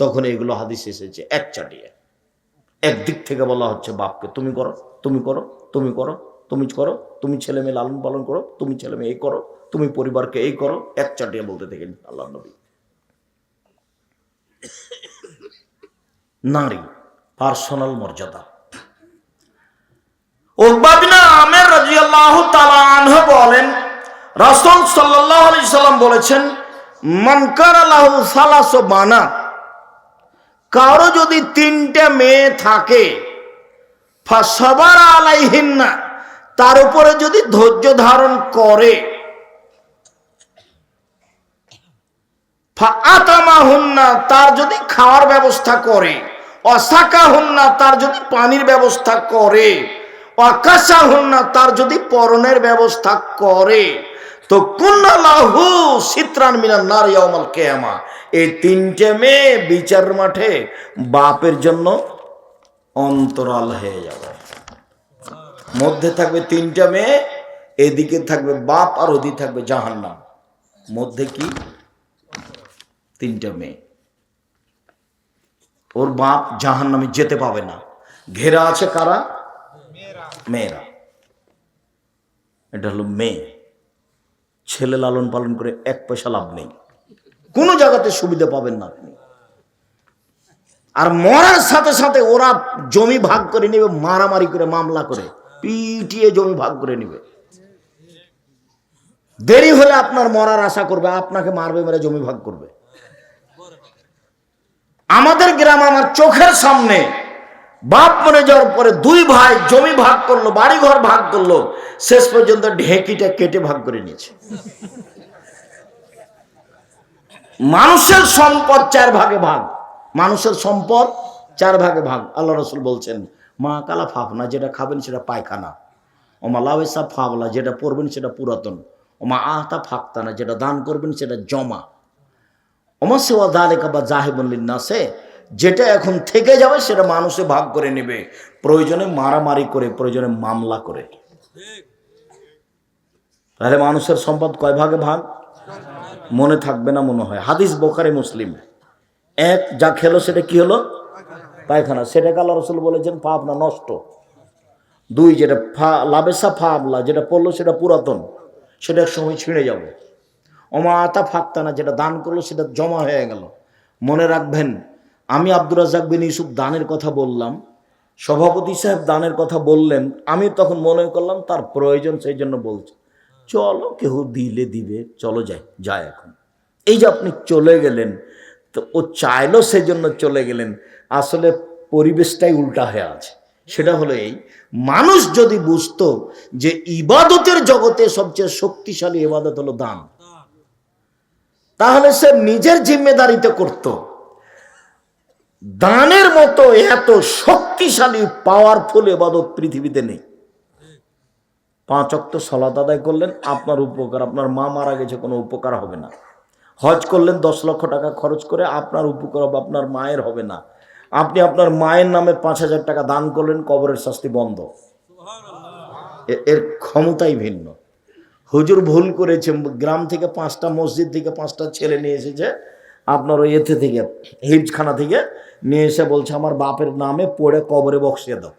তখন এগুলো হাদিস এসেছে একচাটিয়া। একদিক থেকে বলা হচ্ছে বাপকে তুমি করো, তুমি করো, তুমি করো, তুমি করো, তুমি ছেলে মেয়ে লালন পালন করো, তুমি ছেলে মেয়ে এই করো, তুমি পরিবারকে এই করো, একচাটিয়া বলতে থাকেন আল্লাহ নবী। নারী পার্সোনাল মর্যাদা। উকবা বিন আমির রাদিয়াল্লাহু তাআলা আনহু বলেন, রাসূল সাল্লাল্লাহু আলাইহি সাল্লাম বলেছেন, মান কানা লাহু সালাসু বানাত, কারো যদি 3টে মেয়ে থাকে, ফাসাবারা আলাইহিন্না, তার উপরে যদি ধৈর্য ধারণ করে, ফাআতামাহুন্না, তার যদি খাওয়ার ব্যবস্থা করে, ওয়াসাকাহুন্না, তার যদি পানির ব্যবস্থা করে, ওয়াকাসাহুন্না, তার যদি পরনের ব্যবস্থা করে, তো কুন্না লাহু সিতরান মিনান নার ইয়াউমাল কিয়ামা, এই 3টে মেয়ে বিচারের মাঠে বাপের জন্য অন্তরাল হয়ে যাবে। মধ্যে থাকবে 3টে মেয়ে, এদিকে থাকবে বাপ, আর ওদিকে থাকবে জাহান্নাম। মধ্যে কি? 3টে মেয়ে। ওর বাপ জাহান্নামে যেতে পাবে না। ঘেরা আছে কারা? মেয়েরা। এটা হলো মেয়ে। ছেলে লালন পালন করে 1 পয়সা লাভ নেই, কোনো জায়গাতে সুবিধা পাবেন না আপনি। আর মরার সাথে সাথে ওরা জমি ভাগ করে নেবে, মারামারি করে, মামলা করে, পিটিয়ে জমি ভাগ করে নেবে। দেরি হলে আপনার মরার আশা করবে, আপনাকে মারবে, মেরে জমি ভাগ করবে। আমাদের গ্রাম, আমার চোখের সামনে বাপ মরে যাওয়ার পরে 2 ভাই জমি ভাগ করলো, বাড়ি ঘর ভাগ করলো, শেষ পর্যন্ত ঢেকিটা কেটে ভাগ করে নিয়েছে। মানুষের সম্পদ 4 ভাগে ভাগ, মানুষের সম্পদ 4 ভাগে ভাগ। আল্লাহ রাসূল বলছেন, মা কালা ফাফনা, যেটা খাবেন সেটা পায়খানা, ওমা লাওয়েসা ফাবলা, যেটা পড়বেন সেটা পুরাতন, ওমা আহতা ফাক্তানা, যেটা দান করবেন সেটা জমা, ওমা সেওয়া দালেকা বা জাহিবুন লিন্নাসে, যেটা এখন থেকে যাবে সেটা মানুষে ভাগ করে নেবে, প্রয়োজনে মারামারি করে, প্রয়োজনে মামলা করে। তাহলে মানুষের সম্পদ কয় ভাগে ভাগ? মনে থাকবে না মনে হয়। হাদিস বুখারী মুসলিম। 1, যা খেলো সেটা কি হলো? পায়খানা, সেটাকে আল্লাহ রাসূল বলেছেন পাবনা, নষ্ট। 2, যেটা লাবেসা ফাবলা, যেটা পড়লো সেটা পুরাতন, সেটা এক সময় ছিঁড়ে যাবে। ওমা আতা ফাক্তানা, যেটা দান করলো সেটা জমা হয়ে গেল। মনে রাখবেন, আমি আব্দুর রাজ্জাক বিন ইউসুফ দানের কথা বললাম, সভাপতি সাহেব দানের কথা বললেন, আমি তখন মনে করলাম তার প্রয়োজন, সেই জন্য বলছি, চলো কেউ দিলে দিবে, চলো যাই এখন। এই যে আপনি চলে গেলেন, তো ও চাইলো সেই জন্য চলে গেলেন, আসলে পরিবেশটাই উল্টা হয়ে আছে। সেটা হলো এই, মানুষ যদি বুঝতো যে ইবাদতের জগতে সবচেয়ে শক্তিশালী ইবাদত হলো দান, তাহলে সে নিজের জিম্মেদারিতে করত। দানের মতো এত শক্তিশালী পাওয়ারফুল ইবাদত পৃথিবীতে নেই। 5 ওয়াক্ত সালাত আদায় করলেন, আপনার উপকার, আপনার মা মারা গেছে, কোনো উপকার হবে না। হজ করলেন 10 লক্ষ টাকা খরচ করে, আপনার উপকার হবে, আপনার মায়ের হবে না। আপনি আপনার মায়ের নামে 5,000 টাকা দান করলেন, কবরের শাস্তি বন্ধ। এর ক্ষমতাই ভিন্ন। হুজুর ভুল করেছে, গ্রাম থেকে 5টা মসজিদ থেকে 5টা ছেলে নিয়ে এসেছে, আপনার ওই এতে থেকে হিফজখানা থেকে নিয়ে এসে বলছে আমার বাপের নামে পড়ে কবরে বক্সিয়ে দাও।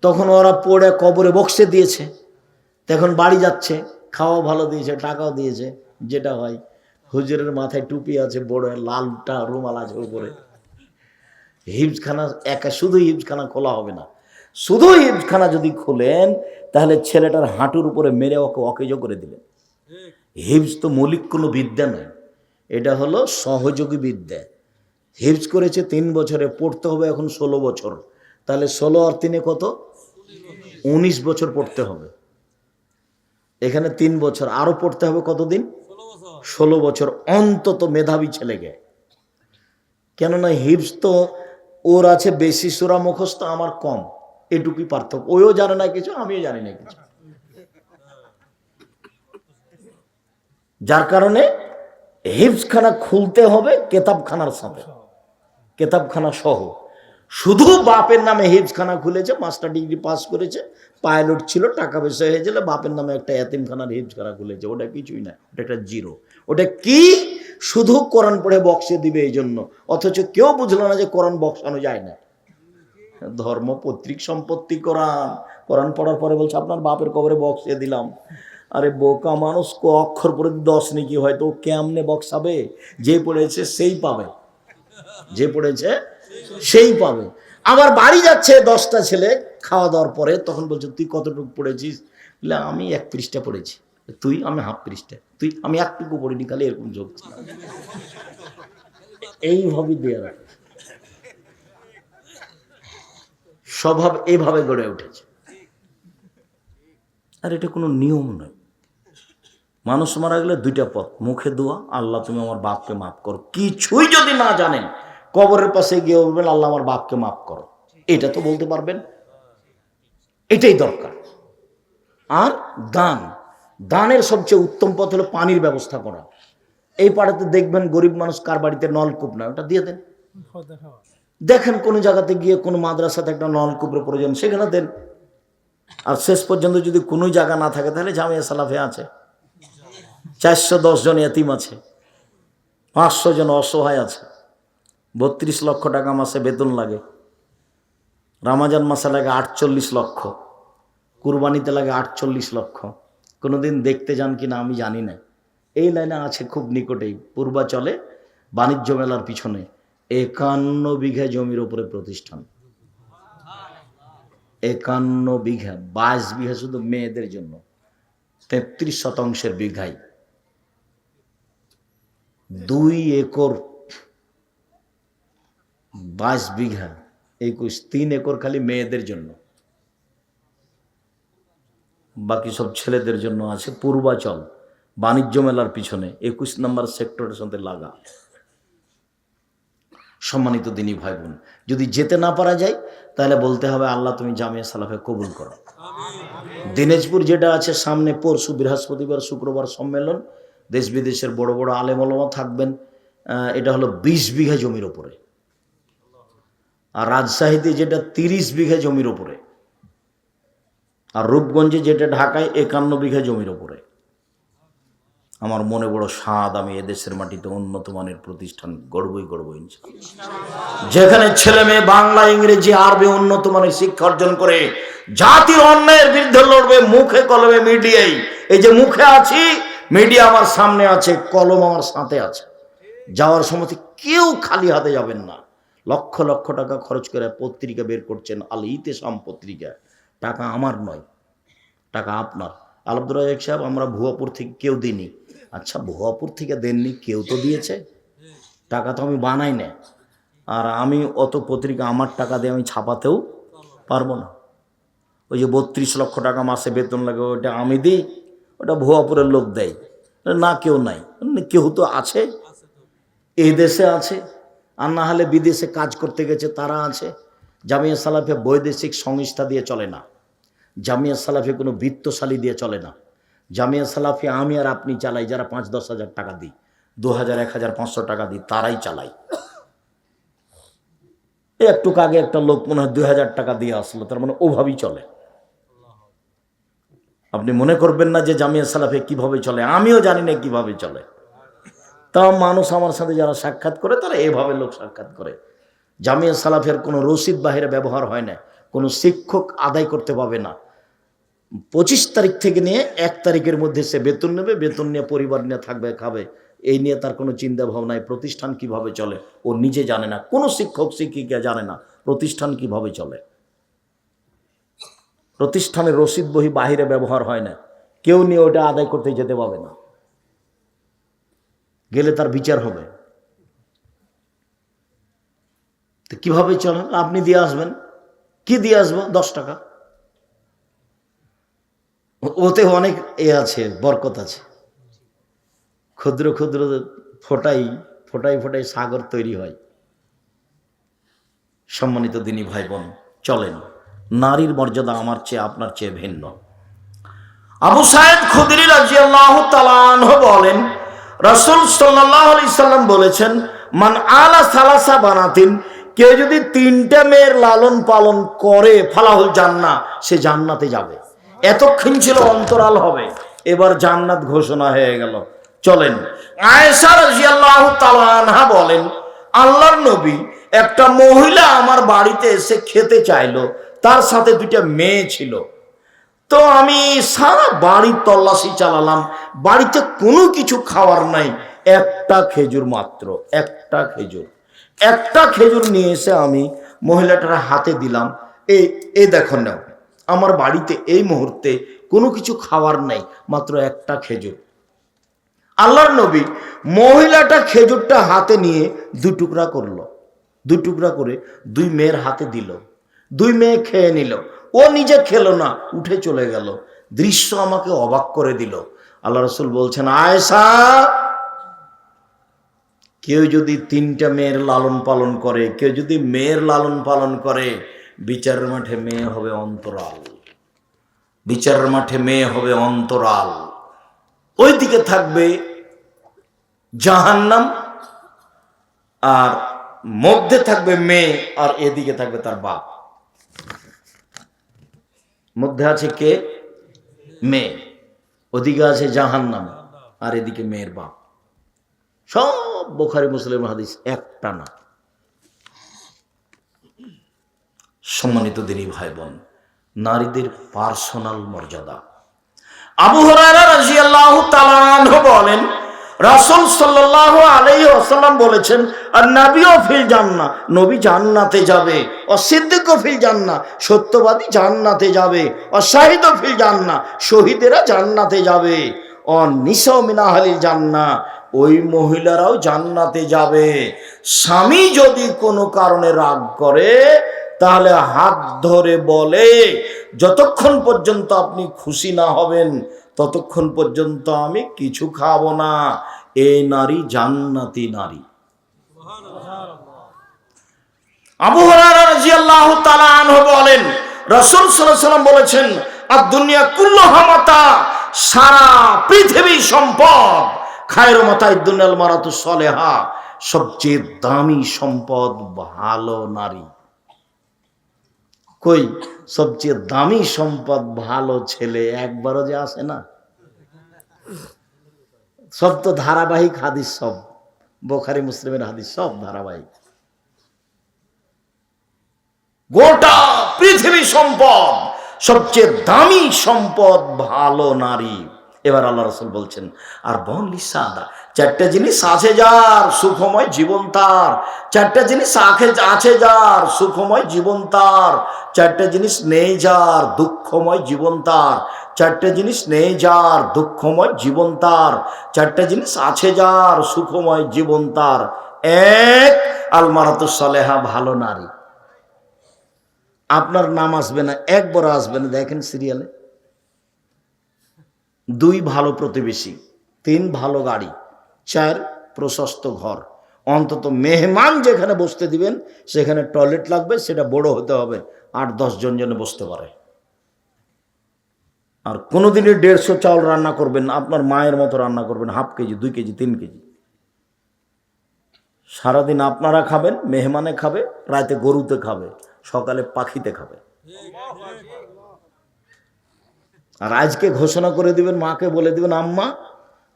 তখন ওরা পড়ে কবরে বক্সে দিয়েছে, তখন বাড়ি যাচ্ছে, খাওয়া ভালো দিয়েছে, টাকাও দিয়েছে, যেটা হয়। হুজুরের মাথায় টুপি আছে, বড় লালটা রুমাল আছে উপরে। হিফজখানা একা, শুধু হিফজখানা খোলা হবে না, শুধু হিফজখানা যদি খোলেন তাহলে ছেলেটার হাঁটুর উপরে মেরে ওকে অকেজো করে দিলেন। হিফজ তো মৌলিক কোনো বিদ্যা নয়, এটা হলো সহযোগী বিদ্যা। হিফজ করেছে 3 বছরে, পড়তে হবে এখন 16 বছর, তাহলে 16 আর 3 কত? 19 বছর পড়তে হবে। এখানে 3 বছর, আরো পড়তে হবে কতদিন? 16 বছর অন্তত মেধাবী ছেলেকে। কেননা হিফজ তো ওর আছে বেশি সূরা মুখস্থ, আমার কম, এটুকুই পার্থক্য। ওইও জানে না কিছু, আমিও জানি না কিছু। যার কারণে হিফজখানা খুলতে হবে কেতাবখানার সাথে, কেতাবখানা সহ। শুধু বাপের নামে হিফজখানা খুলেছে, মাস্টার ডিগ্রি পাস করেছে, পাইলট ছিল, টাকা পয়সা হয়ে গেলে বাপের নামে একটা এতিমখানার হিফজখানা খুলেছে, ওটা কিছুই না, ওটা একটা জিরো। ওটা কি? শুধু কোরআন পড়ে বক্সে দিবে এই জন্য, অথচ কেউ বুঝলো না যে কোরআন বক্সানো যায় না। ধর্ম পৈতৃক সম্পত্তি কোরআন, কোরআন পড়ার পরে বলছে আপনার বাপের কবরে বক্সে দিলাম। আরে বোকা মানুষ, অক্ষর পরে 10 নাকি হয়তো, কেমনে বক্সাবে? যে পড়েছে সেই পাবে, যে পড়েছে সেই পাবে। আবার বাড়ি যাচ্ছে 10টা ছেলে খাওয়া দাওয়ার পরে, তখন বলছে তুই কতটুকু পড়েছিস? আমি 1 পৃষ্ঠা পড়েছি। তুই? আমি হাফ পৃষ্ঠা। তুই? আমি একটুকু পড়িনি, খালি এরকম যোগ ছিল। এইভাবে দিয়ে রাখে, স্বভাব এইভাবে গড়ে উঠেছে। আর এটা কোনো নিয়ম নয়। মানুষ মারা গেলে 2টা পথ, মুখে দোয়া, আল্লাহ তুমি আমার বাপকে মাফ করো। কিছুই যদি না জানেন, কবরের পাশে গিয়ে বলবেন আল্লাহ আমার বাপকে মাফ করো, এটা তো বলতে পারবেন, এটাই দরকার। আর দান, দানের সবচেয়ে উত্তম পথ হলো পানির ব্যবস্থা করা। এই পাড়াতে দেখবেন গরিব মানুষ কার বাড়িতে নলকূপ না, ওটা দিয়ে দেন। দেখেন কোন জায়গাতে গিয়ে কোনো মাদ্রাসাতে একটা নলকূপের প্রয়োজন, সেখানে দেন। আর শেষ পর্যন্ত যদি কোনো জায়গা না থাকে, তাহলে জামিয়া সালাফে আছে, 410 জন এতিম আছে, 500 জন অসহায় আছে, 32 লক্ষ টাকা মাসে বেতন লাগে, রামাজান মাসে লাগে 48 লক্ষ, কুরবানিতে লাগে 48 লক্ষ। কোনোদিন দেখতে যান কিনা আমি জানি না, এই লাইনে আছে খুব নিকটেই, পূর্বাচলে বাণিজ্য মেলার পিছনে 51 বিঘা জমির উপরে প্রতিষ্ঠান। 51 বিঘা, 22 বিঘা শুধু মেয়েদের জন্য, 33 শতাংশের বিঘায় 2 একর, 22 বিঘা 21, 3 একর খালি মেয়েদের জন্য, বাকি সব ছেলেদের জন্য আছে। পূর্বাচল বাণিজ্য মেলার পিছনে 21 নম্বর সেক্টরের সাথে লাগা। সম্মানিত দিনী ভাই বোন, যদি যেতে না পারা যায়, তাহলে বলতে হবে আল্লাহ তুমি জামিয়া সালাফে কবুল করো। দিনাজপুর যেটা আছে সামনে, পরশু বৃহস্পতিবার শুক্রবার সম্মেলন, দেশ বিদেশের বড় বড় আলেম ওলামা থাকবেন। এটা হলো 20 বিঘা জমির ওপরে। আর রাজশাহীতে যেটা 30 বিঘা জমির ওপরে, আর রূপগঞ্জে যেটা ঢাকায় 51 বিঘা জমির ওপরে। আমার মনে বড় স্বাদ, আমি এদেশের মাটিতে উন্নত মানের প্রতিষ্ঠান গড়বই গড়ব ইনশাআল্লাহ, যেখানে ছেলে মেয়ে বাংলা ইংরেজি আরবি উন্নত মানের শিক্ষা অর্জন করে জাতির অন্যায়ের বিরুদ্ধে লড়বে, মুখে কলমে মিডিয়ায়। এই যে মুখে আছি, মিডিয়া আমার সামনে আছে, কলম আমার সাথে আছে। যাওয়ার সময় কেউ খালি হাতে যাবেন না। লক্ষ লক্ষ টাকা খরচ করে পত্রিকা বের করছেন, আল ইতেসাম পত্রিকা। টাকা আমার নয়, টাকা আপনার। আব্দুর রাজ্জাক সাহেব, আমরা ভুয়াপুর থেকে কেউ দিইনি। আচ্ছা, ভুয়াপুর থেকে দেননি, কেউ তো দিয়েছে, টাকা তো আমি বানাই না। আর আমি অত পত্রিকা আমার টাকা দিয়ে আমি ছাপাতেও পারবো না। ওই যে 32 লক্ষ টাকা মাসে বেতন লাগে, ওটা আমি দিই, ওটা ভুয়াপুরের লোক দেয় না, কেউ নাই। কেউ তো আছে, এই দেশে আছে, আর না হলে বিদেশে কাজ করতে গেছে তারা আছে। জামিয়া সালাফে বৈদেশিক সংস্থা দিয়ে চলে না, জামিয়া সালাফি কোনো বৃত্তশালী দিয়ে চলে না। জামিয়া সালাফি আমি আর আপনি চালাই, যারা 5-10 হাজার টাকা দিই, 2000, 1500 টাকা দিই, তারাই চালাই। একটু আগে একটা লোক মনে হয় 2000 টাকা দিয়ে আসলো, তার মানে ওভাবেই চলে। আপনি মনে করবেন না যে জামিয়া সালাফে কিভাবে চলে, আমিও জানি না কিভাবে চলে। তাও মানুষ আমার সাথে যারা সাক্ষাৎ করে, তারা এভাবে লোক সাক্ষাৎ করে। জামিয়া সালাফের কোনো রসিদ বাহিরে ব্যবহার হয় না, কোনো শিক্ষক আদায় করতে পাবে না। 25 তারিখ থেকে নিয়ে 1 তারিখের মধ্যে সে বেতন নেবে, বেতন নিয়ে পরিবার নিয়ে থাকবে, খাবে, এই নিয়ে তার কোনো চিন্তা ভাবনায়। প্রতিষ্ঠান কিভাবে চলে ও নিজে জানে না, কোনো শিক্ষক শিক্ষিকা জানে না প্রতিষ্ঠান কিভাবে চলে। প্রতিষ্ঠানের রসিদ বহি বাহিরে ব্যবহার হয় না, কেউ নিয়ে ওটা আদায় করতে যেতে পাবে না। গেলে তার বিচার হবে। তো কিভাবে চলেন? আপনি দিয়ে আসবেন। কি দিয়ে আসবো? 10 টাকা। ওতে অনেক আছে, বরকত আছে। ক্ষুদ্র ক্ষুদ্র ফোটাই ফোটাই ফোটাই সাগর তৈরি হয়। সম্মানিত দিনী ভাই বোন, চলেন, নারীর মর্যাদা আমার চেয়ে আপনার চেয়ে ভিন্ন। আবু সাঈদ খুদরি রাদিয়াল্লাহু তাআলা আনহু বলেন, রাসূল সাল্লাল্লাহু আলাইহি সাল্লাম বলেছেন, মান আলা সালাসা বানাতিন, কেউ যদি 3টা মেয়ের লালন পালন করে, ফালাহুল জান্নাহ, সে জান্নাতে যাবে। এতক্ষণ ছিল অন্তরাল হবে, এবার জান্নাত ঘোষণা হয়ে গেল। চলেন, আয়েশা রাদিয়াল্লাহু তাআলা আনহা বলেন, আল্লাহর নবী, একটা মহিলা আমার বাড়িতে এসে খেতে চাইলো, তার সাথে 2টা মেয়ে ছিল। তো আমি সারা বাড়ি তল্লাশি চালালাম, বাড়িতে কোনো কিছু খাওয়ার নাই, একটা খেজুর মাত্র, একটা খেজুর নিয়ে এসে আমি মহিলাটার হাতে দিলাম। এই দেখো, নাও, আমার বাড়িতে এই মুহূর্তে কোনো কিছু খাওয়ার নাই, মাত্র একটা খেজুর। আল্লাহর নবী মহিলাটা খেজুরটা হাতে নিয়ে 2 টুকরা করলো, 2 টুকরা করে 2 মেয়ের হাতে দিল। 2 মেয়ে খেয়ে নিল, ও নিজে খেলো না, উঠে চলে গেল। দৃশ্য আমাকে অবাক করে দিল। আল্লাহ রাসূল বলছেন, আয়েশা, কেউ যদি 3টা মেয়ের লালন পালন করে, কেউ যদি মেয়ের লালন পালন করে, বিচারের মাঠে মেয়ে হবে অন্তরাল, বিচারের মাঠে মেয়ে হবে অন্তরাল। ওইদিকে থাকবে জাহান্নাম, আর মধ্যে থাকবে মেয়ে, আর এদিকে থাকবে তার বাপ। মধ্যে আছে কে? মেয়ে। ওদিকে আছে জাহান্নাম, আর এদিকে মেয়ের বাপ। সব বুখারী মুসলিম হাদিস, একটা না। সম্মানিত দিনী ভাই বোন, নারীদের পার্সোনাল মর্যাদা। আবু হুরায়রা রাদিয়াল্লাহু তাআলা আনহু বলেন, রাসূল সাল্লাল্লাহু আলাইহি ওয়াসাল্লাম বলেছেন, আর নবীও ফিল জান্নাহ, নবী জান্নাতে যাবে। ও সিদ্দিক ফিল জান্নাহ, সত্যবাদী জান্নাতে যাবে। ও শাহিদ ফিল জান্নাহ, শহীদেরা জান্নাতে যাবে। ও নিসা মিন আহলিল জান্নাহ, ওই মহিলারাও জান্নাতে যাবে। স্বামী যদি কোনো কারণে রাগ করে, তাহলে হাত ধরে বলে, যতক্ষণ পর্যন্ত আপনি খুশি না হবেন, ততক্ষণ পর্যন্ত আমি কিছু খাবো না। এই নারী জান্নাতি নারী। আবু হুরায়রা রাদিয়াল্লাহু তাআলা আনহু বলেন, রাসূল সাল্লাল্লাহু আলাইহি ওয়াসাল্লাম বলেছেন, আদ-দুনিয়া কুল্লুহা মাতা, সারা পৃথিবী সম্পদ। খায়রু মাতা'id দুনিয়াল মারাতু সালেহা, সবচেয়ে দামি সম্পদ ভালো নারী। কই, সবচেয়ে দামি সম্পদ ভালো ছেলে একবারও যে আসে না। সব তো ধারাবাহিক হাদিস, সব বুখারী মুসলিমের হাদিস, সব ধারাবাহিক। গোটা পৃথিবী সম্পদ, সবচেয়ে দামি সম্পদ ভালো নারী। এবার আল্লাহ রাসূল বলছেন, আর বন লিসাদা, 4টা জিনিস আছে যার, সুখময় জীবন তার। 4টা জিনিস আছে যার, সুখময় জীবন তার। 4টা জিনিস নেই যার, দুঃখময় জীবন তার। 4টা জিনিস নেই যার, দুঃখময় জীবন তার। 4টা জিনিস আছে যার, সুখময় জীবন তার। 1, আল মারাতুস সালেহা, ভালো নারী। আপনার নাম আসবে না, একবার আসবে না, দেখেন সিরিয়ালে। 2, ভালো প্রতিবেশী। 3, ভালো গাড়ি। 4, প্রশস্ত ঘর। অন্তত মেহমান যেখানে বসতে দিবেন সেখানে টয়লেট লাগবে, সেটা বড় হতে হবে, 8-10 জন যেন বসতে পারে। আর কোনোদিনই 150 চাউল রান্না করবেন, আপনার মায়ের মতো রান্না করবেন, হাফ কেজি, 2 কেজি, 3 কেজি। সারাদিন আপনারা খাবেন, মেহমানে খাবে, রাতে গরুতে খাবে, সকালে পাখিতে খাবে। আর আজকে ঘোষণা করে দিবেন, মাকে বলে দিবেন, আম্মা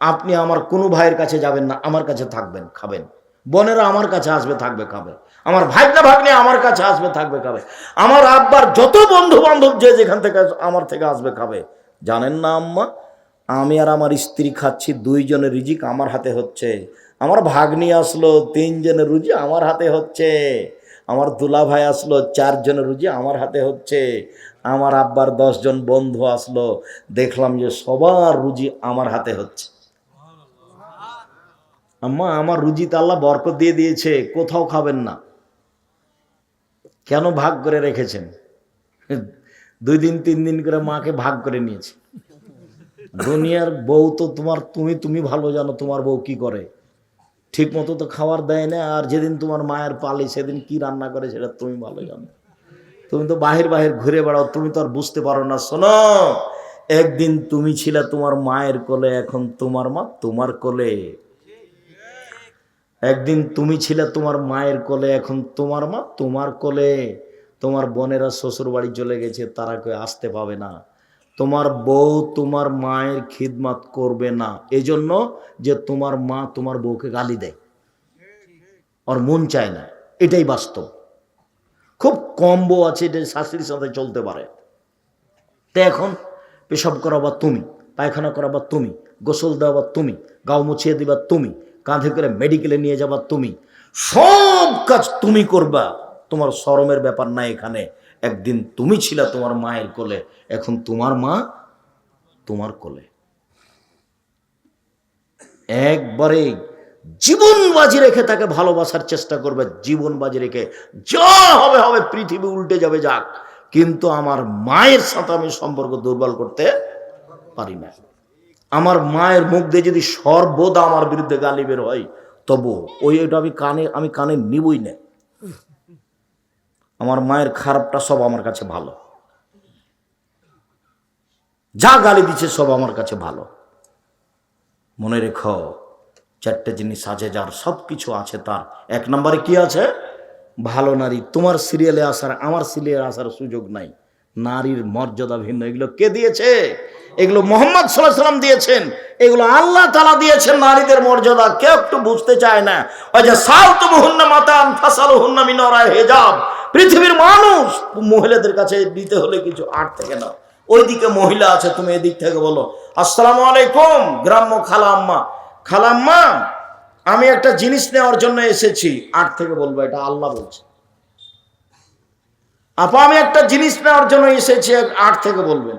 আপনি আমার কোনো ভাইয়ের কাছে যাবেন না, আমার কাছে থাকবেন, খাবেন। বোনেরা আমার কাছে আসবে, থাকবে, খাবে। আমার ভাইনা ভাগ্নে আমার কাছে আসবে, থাকবে, খাবে। আমার আব্বার যত বন্ধু বান্ধব যে যেখান থেকে আমার থেকে আসবে, খাবে। জানেন না আম্মা, আমি আর আমার স্ত্রী খাচ্ছি, 2 জনের রিজিক আমার হাতে হচ্ছে। আমার ভাগ্নি আসলো, 3 জনের রুজি আমার হাতে হচ্ছে। আমার দুলা ভাই আসলো, 4 জনের রুজি আমার হাতে হচ্ছে। আমার আব্বার 10 জন বন্ধু আসলো, দেখলাম যে সবার রুজি আমার হাতে হচ্ছে। আম্মা আমার রুজিতে আল্লাহ বরকত দিয়ে দিয়েছে, কোথাও খাবেন না। কেন ভাগ করে রেখেছেন? 2 দিন 3 দিন করে মাকে ভাগ করে নিয়েছে। দুনিয়ার বউ তো তোমার, তুমি ভালো জানো তোমার বউ কি করে। ঠিক মতো তো খাবার দেয় না, আর যেদিন তোমার মায়ের পালি সেদিন কি রান্না করে সেটা তুমি ভালো জানো। তুমি তো বাহির ঘুরে বেড়াও, তুমি তো আর বুঝতে পারো না। শোনো, একদিন তুমি ছিলে তোমার মায়ের কোলে, এখন তোমার মা তোমার কোলে। একদিন তুমি ছিলে তোমার মায়ের কোলে, এখন তোমার মা তোমার কোলে। তোমার বোনেরা শ্বশুর বাড়ি চলে গেছে, তারা কেউ আসতে পাবে না। তোমার বউ তোমার মায়ের খিদমত করবে না, এজন্য যে তোমার মা তোমার বউকে গালি দেয়, ওর মন চায় না। এটাই বাস্তব। খুব কম বউ আছে এটা শাশুড়ির সাথে চলতে পারে। তো এখন পেশাব করাবা তুমি, পায়খানা করাবা তুমি, গোসল দেওয়া তুমি, গাও মুছিয়ে দিবা তুমি, কাঁধে করে মেডিকেলে নিয়ে যাবা তুমি, সব কাজ তুমি করবা। তোমার শরমের ব্যাপার না এখানে। একদিন তুমি ছিলা তোমার মায়ের কোলে, এখন তোমার মা তোমার কোলে। একবারে জীবন বাজি রেখে তাকে ভালোবাসার চেষ্টা করবে, জীবন বাজি রেখে। যা হবে হবে, পৃথিবী উল্টে যাবে যাক, কিন্তু আমার মায়ের সাথে আমি সম্পর্ক দুর্বল করতে পারি না। আমার মায়ের মুখ দিয়ে যদি সর্বদা আমার বিরুদ্ধে গালি বের হয়, তবু ওইটা আমি কানে নিবই না। আমার মায়ের খারাপটা সব আমার কাছে ভালো, যা গালি দিচ্ছে সব আমার কাছে ভালো। মনে রেখো, 4টে জিনিস আছে যার, সব কিছু আছে তার। 1 নম্বরে কি আছে? ভালো নারী। তোমার সিরিয়ালে আসার, আমার সিরিয়ালে আসার সুযোগ নাই। নারীর মর্যাদা ভিন্ন। এগুলো কে দিয়েছে? এগুলো মুহাম্মদ সাল্লাল্লাহু আলাইহি ওয়াসাল্লাম দিয়েছেন, এগুলো আল্লাহ তাআলা দিয়েছেন। নারীদের মর্যাদা কেউ একটু বুঝতে চায় না। ওই যে সালতুমুহুন্না মাতান ফাসালুহুন্না মিন ওয়ারাই হিজাব, পৃথিবীর মানুষ মহিলাদের কাছে দিতে হলে কিছু আট থেকে নাও। ওইদিকে মহিলা আছে, তুমি এদিক থেকে বলো আসসালামু আলাইকুম। গ্রাম্য খালাম্মা, খালাম্মা আমি একটা জিনিস নেওয়ার জন্য এসেছি, আট থেকে বলবো এটা আল্লাহ বলছে। আপা আমি একটা জিনিস নেওয়ার জন্য এসেছি, আট থেকে বলবেন।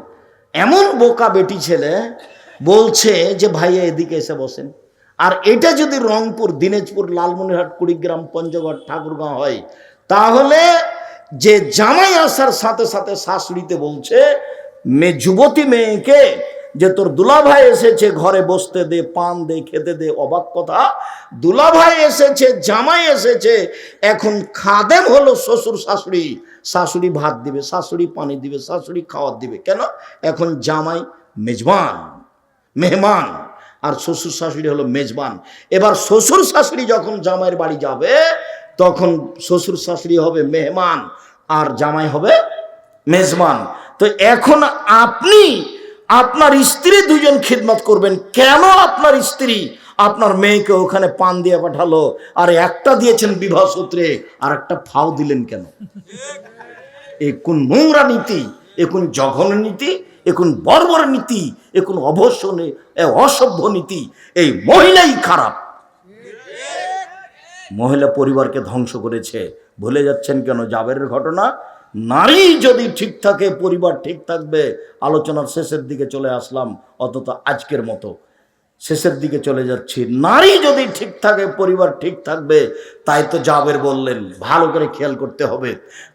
এমন বোকা বেটি ছেলে বলছে যে ভাইয়া এদিকে এসে বসেন। আর এটা যদি রংপুর, দিনাজপুর, লালমনিরহাট, কুড়িগ্রাম, পঞ্চগড়, ঠাকুরগাঁও হয়, তাহলে যে জামাই আসার সাথে সাথে শাশুড়িতে বলছে যুবতী মেয়েকে যে তোর দুলাভাই এসেছে, ঘরে বসতে দে, পান দে, খেতে দে। অবাক কথা, দুলাভাই এসেছে, জামাই এসেছে, এখন খাদেম হলো শ্বশুর শাশুড়ি। শাশুড়ি ভাত দিবে, শাশুড়ি পানি দিবে, শাশুড়ি খাওয়ার দিবে। কেন? এখন জামাই মেজবান, মেহমান, আর শ্বশুর শাশুড়ি হলো মেজবান। এবার শ্বশুর শাশুড়ি যখন জামাইয়ের বাড়ি যাবে, তখন শ্বশুর শাশুড়ি হবে মেহমান আর জামাই হবে মেজবান। তো এখন আপনি আপনার স্ত্রী দুজন খিদমত করবেন। কেন আপনার স্ত্রী আপনার মেয়েকে ওখানে পান দিয়ে পাঠালো, আর একটা দিয়েছেন বিবাহ সূত্রে, আর একটা ফাও দিলেন কেন? এ কোন নোংরা নীতি, এ কোন জঘন্য নীতি, এ কোন বর্বর নীতি, এ কোন অসভ্য নীতি। এই মহিলাই খারাপ। মহিলা পরিবারকে ধ্বংস করেছে। ভুলে যাচ্ছেন কেন জাবেরের ঘটনা? নারী যদি ঠিক থাকে, পরিবার ঠিক থাকবে। আলোচনার শেষের দিকে চলে আসলাম, অন্তত আজকের মতো শেষের দিকে চলে যাচ্ছি। নারী যদি ঠিক থাকে, পরিবার ঠিক থাকবে। তাই তো জাবের বললেন, ভালো করে খেয়াল করতে হবে।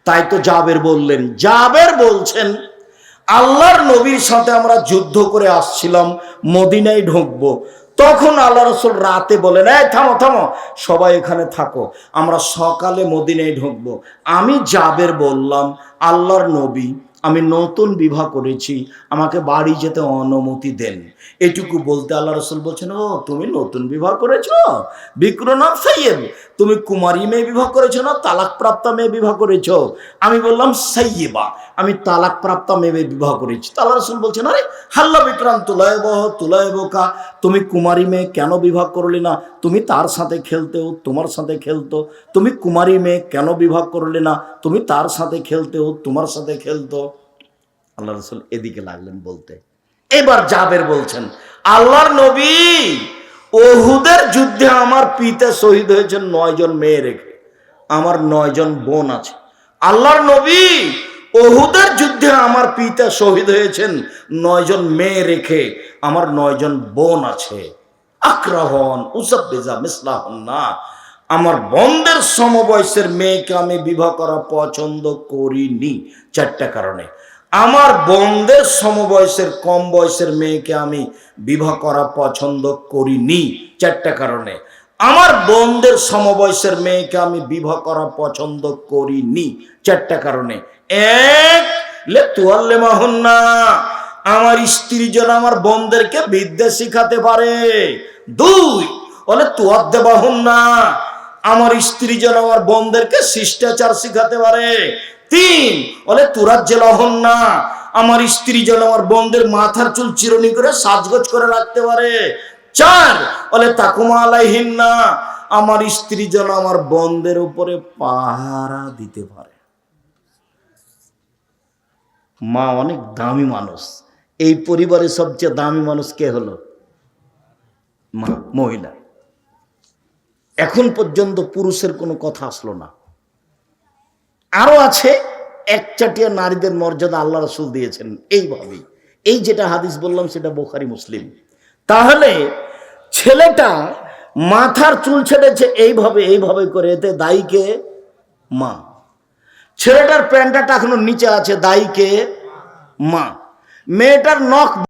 তাই তো জাবের বললেন, জাবের বলছেন আল্লাহর নবীর সাথে আমরা যুদ্ধ করে আসছিলাম, মদিনায় ঢুকবো। তখন আল্লাহ রাসূল রাতে বলেন, এই থামো থামো, সবাই এখানে থাকো, আমরা সকালে মদিনায় ঢুকবো। আমি জাবের বললাম, আল্লাহর নবী আমি নতুন বিবাহ করেছি, আমাকে বাড়ি যেতে অনুমতি দেন। এটুকু বলতে আল্লাহ রাসূল বলছেন, ও তুমি নতুন বিবাহ করেছো, বিক্রনাম সাইয়েব, তুমি কুমারী মেয়ে বিবাহ করেছো না তালাক প্রাপ্তা মেয়ে বিবাহ করেছো? আমি বললাম সাইয়েবা, আমি তালাক প্রাপ্তা মেয়ে বিবাহ করেছি। আল্লাহ রাসূল বলছেন, আরে হাল্লা বিক্রাম তুলাইবকা, তুমি কুমারী মেয়ে কেন বিবাহ করলে না? তুমি তার সাথে খেলতেও, তোমার সাথে খেলতো। তুমি কুমারী মেয়ে কেন বিবাহ করলে না? তুমি তার সাথে খেলতেও, তোমার সাথে খেলতো। আল্লাহ রাসূল এদিকে লাগলেন বলতে। এবার জাবের বলছেন, আল্লাহর নবী উহুদের যুদ্ধে আমার পিতা শহীদ হয়েছেন 9 জন মেয়ে রেখে, আমার 9 জন বোন আছে। আল্লাহর নবী উহুদের যুদ্ধে আমার পিতা শহীদ হয়েছেন 9 জন মেয়ে রেখে, আমার 9 জন বোন আছে। আক্রাহন উসাব্বিজা মিসলাহুন্না, আমার বন্ধের সমবয়সের মেয়েকে আমি বিবাহ করা পছন্দ করিনি চারটা কারণে। আমার বন্ধের সমবয়সের কম বয়সের মেয়েকে আমি বিবাহ করা পছন্দ করিনি চারটা কারণে। আমার বন্ধের সমবয়সের মেয়েকে আমি বিবাহ করা পছন্দ করিনি চারটা কারণে। এক, লে তুয়াল্লিমাহুন্না, আমার স্ত্রী যেন আমার বোনদেরকে বিদ্যা শিখাতে পারে। দুই, বলে তুয়াদ্দেবাহুন্না, আমার স্ত্রী যেন আমার বোনদেরকে শিষ্টাচার শিখাতে পারে। তিন, বলে তুরাজ্জেলাহুন্না, আমার স্ত্রী যেন আমার বোনদের মাথার চুল চিরুনি করে সাজগোজ করে রাখতে পারে। চার, বলে তাকুমা আলাইহিন্না, আমার স্ত্রী যেন আমার বোনদের উপরে পাহারা দিতে পারে। মা অনেক দামি মানুষ। এই পরিবারের সবচেয়ে দামি মানুষ কে হলো? মা, মহিলা। এখন পর্যন্ত পুরুষের কোনো কথা আসলো না। আরো আছে, একচাটিয়া নারীদের মর্যাদা আল্লাহ রাসূল দিয়েছেন এইভাবেই। এই যেটা হাদিস বললাম সেটা বুখারী মুসলিম। তাহলে ছেলেটা মাথার চুল ছেড়েছে এইভাবে এইভাবে করে, এতে দায়ী কে? মা। ছেলেটার প্যান্টটা এখনো নিচে আছে, দায়ী কে? মা। মেয়েটার নখ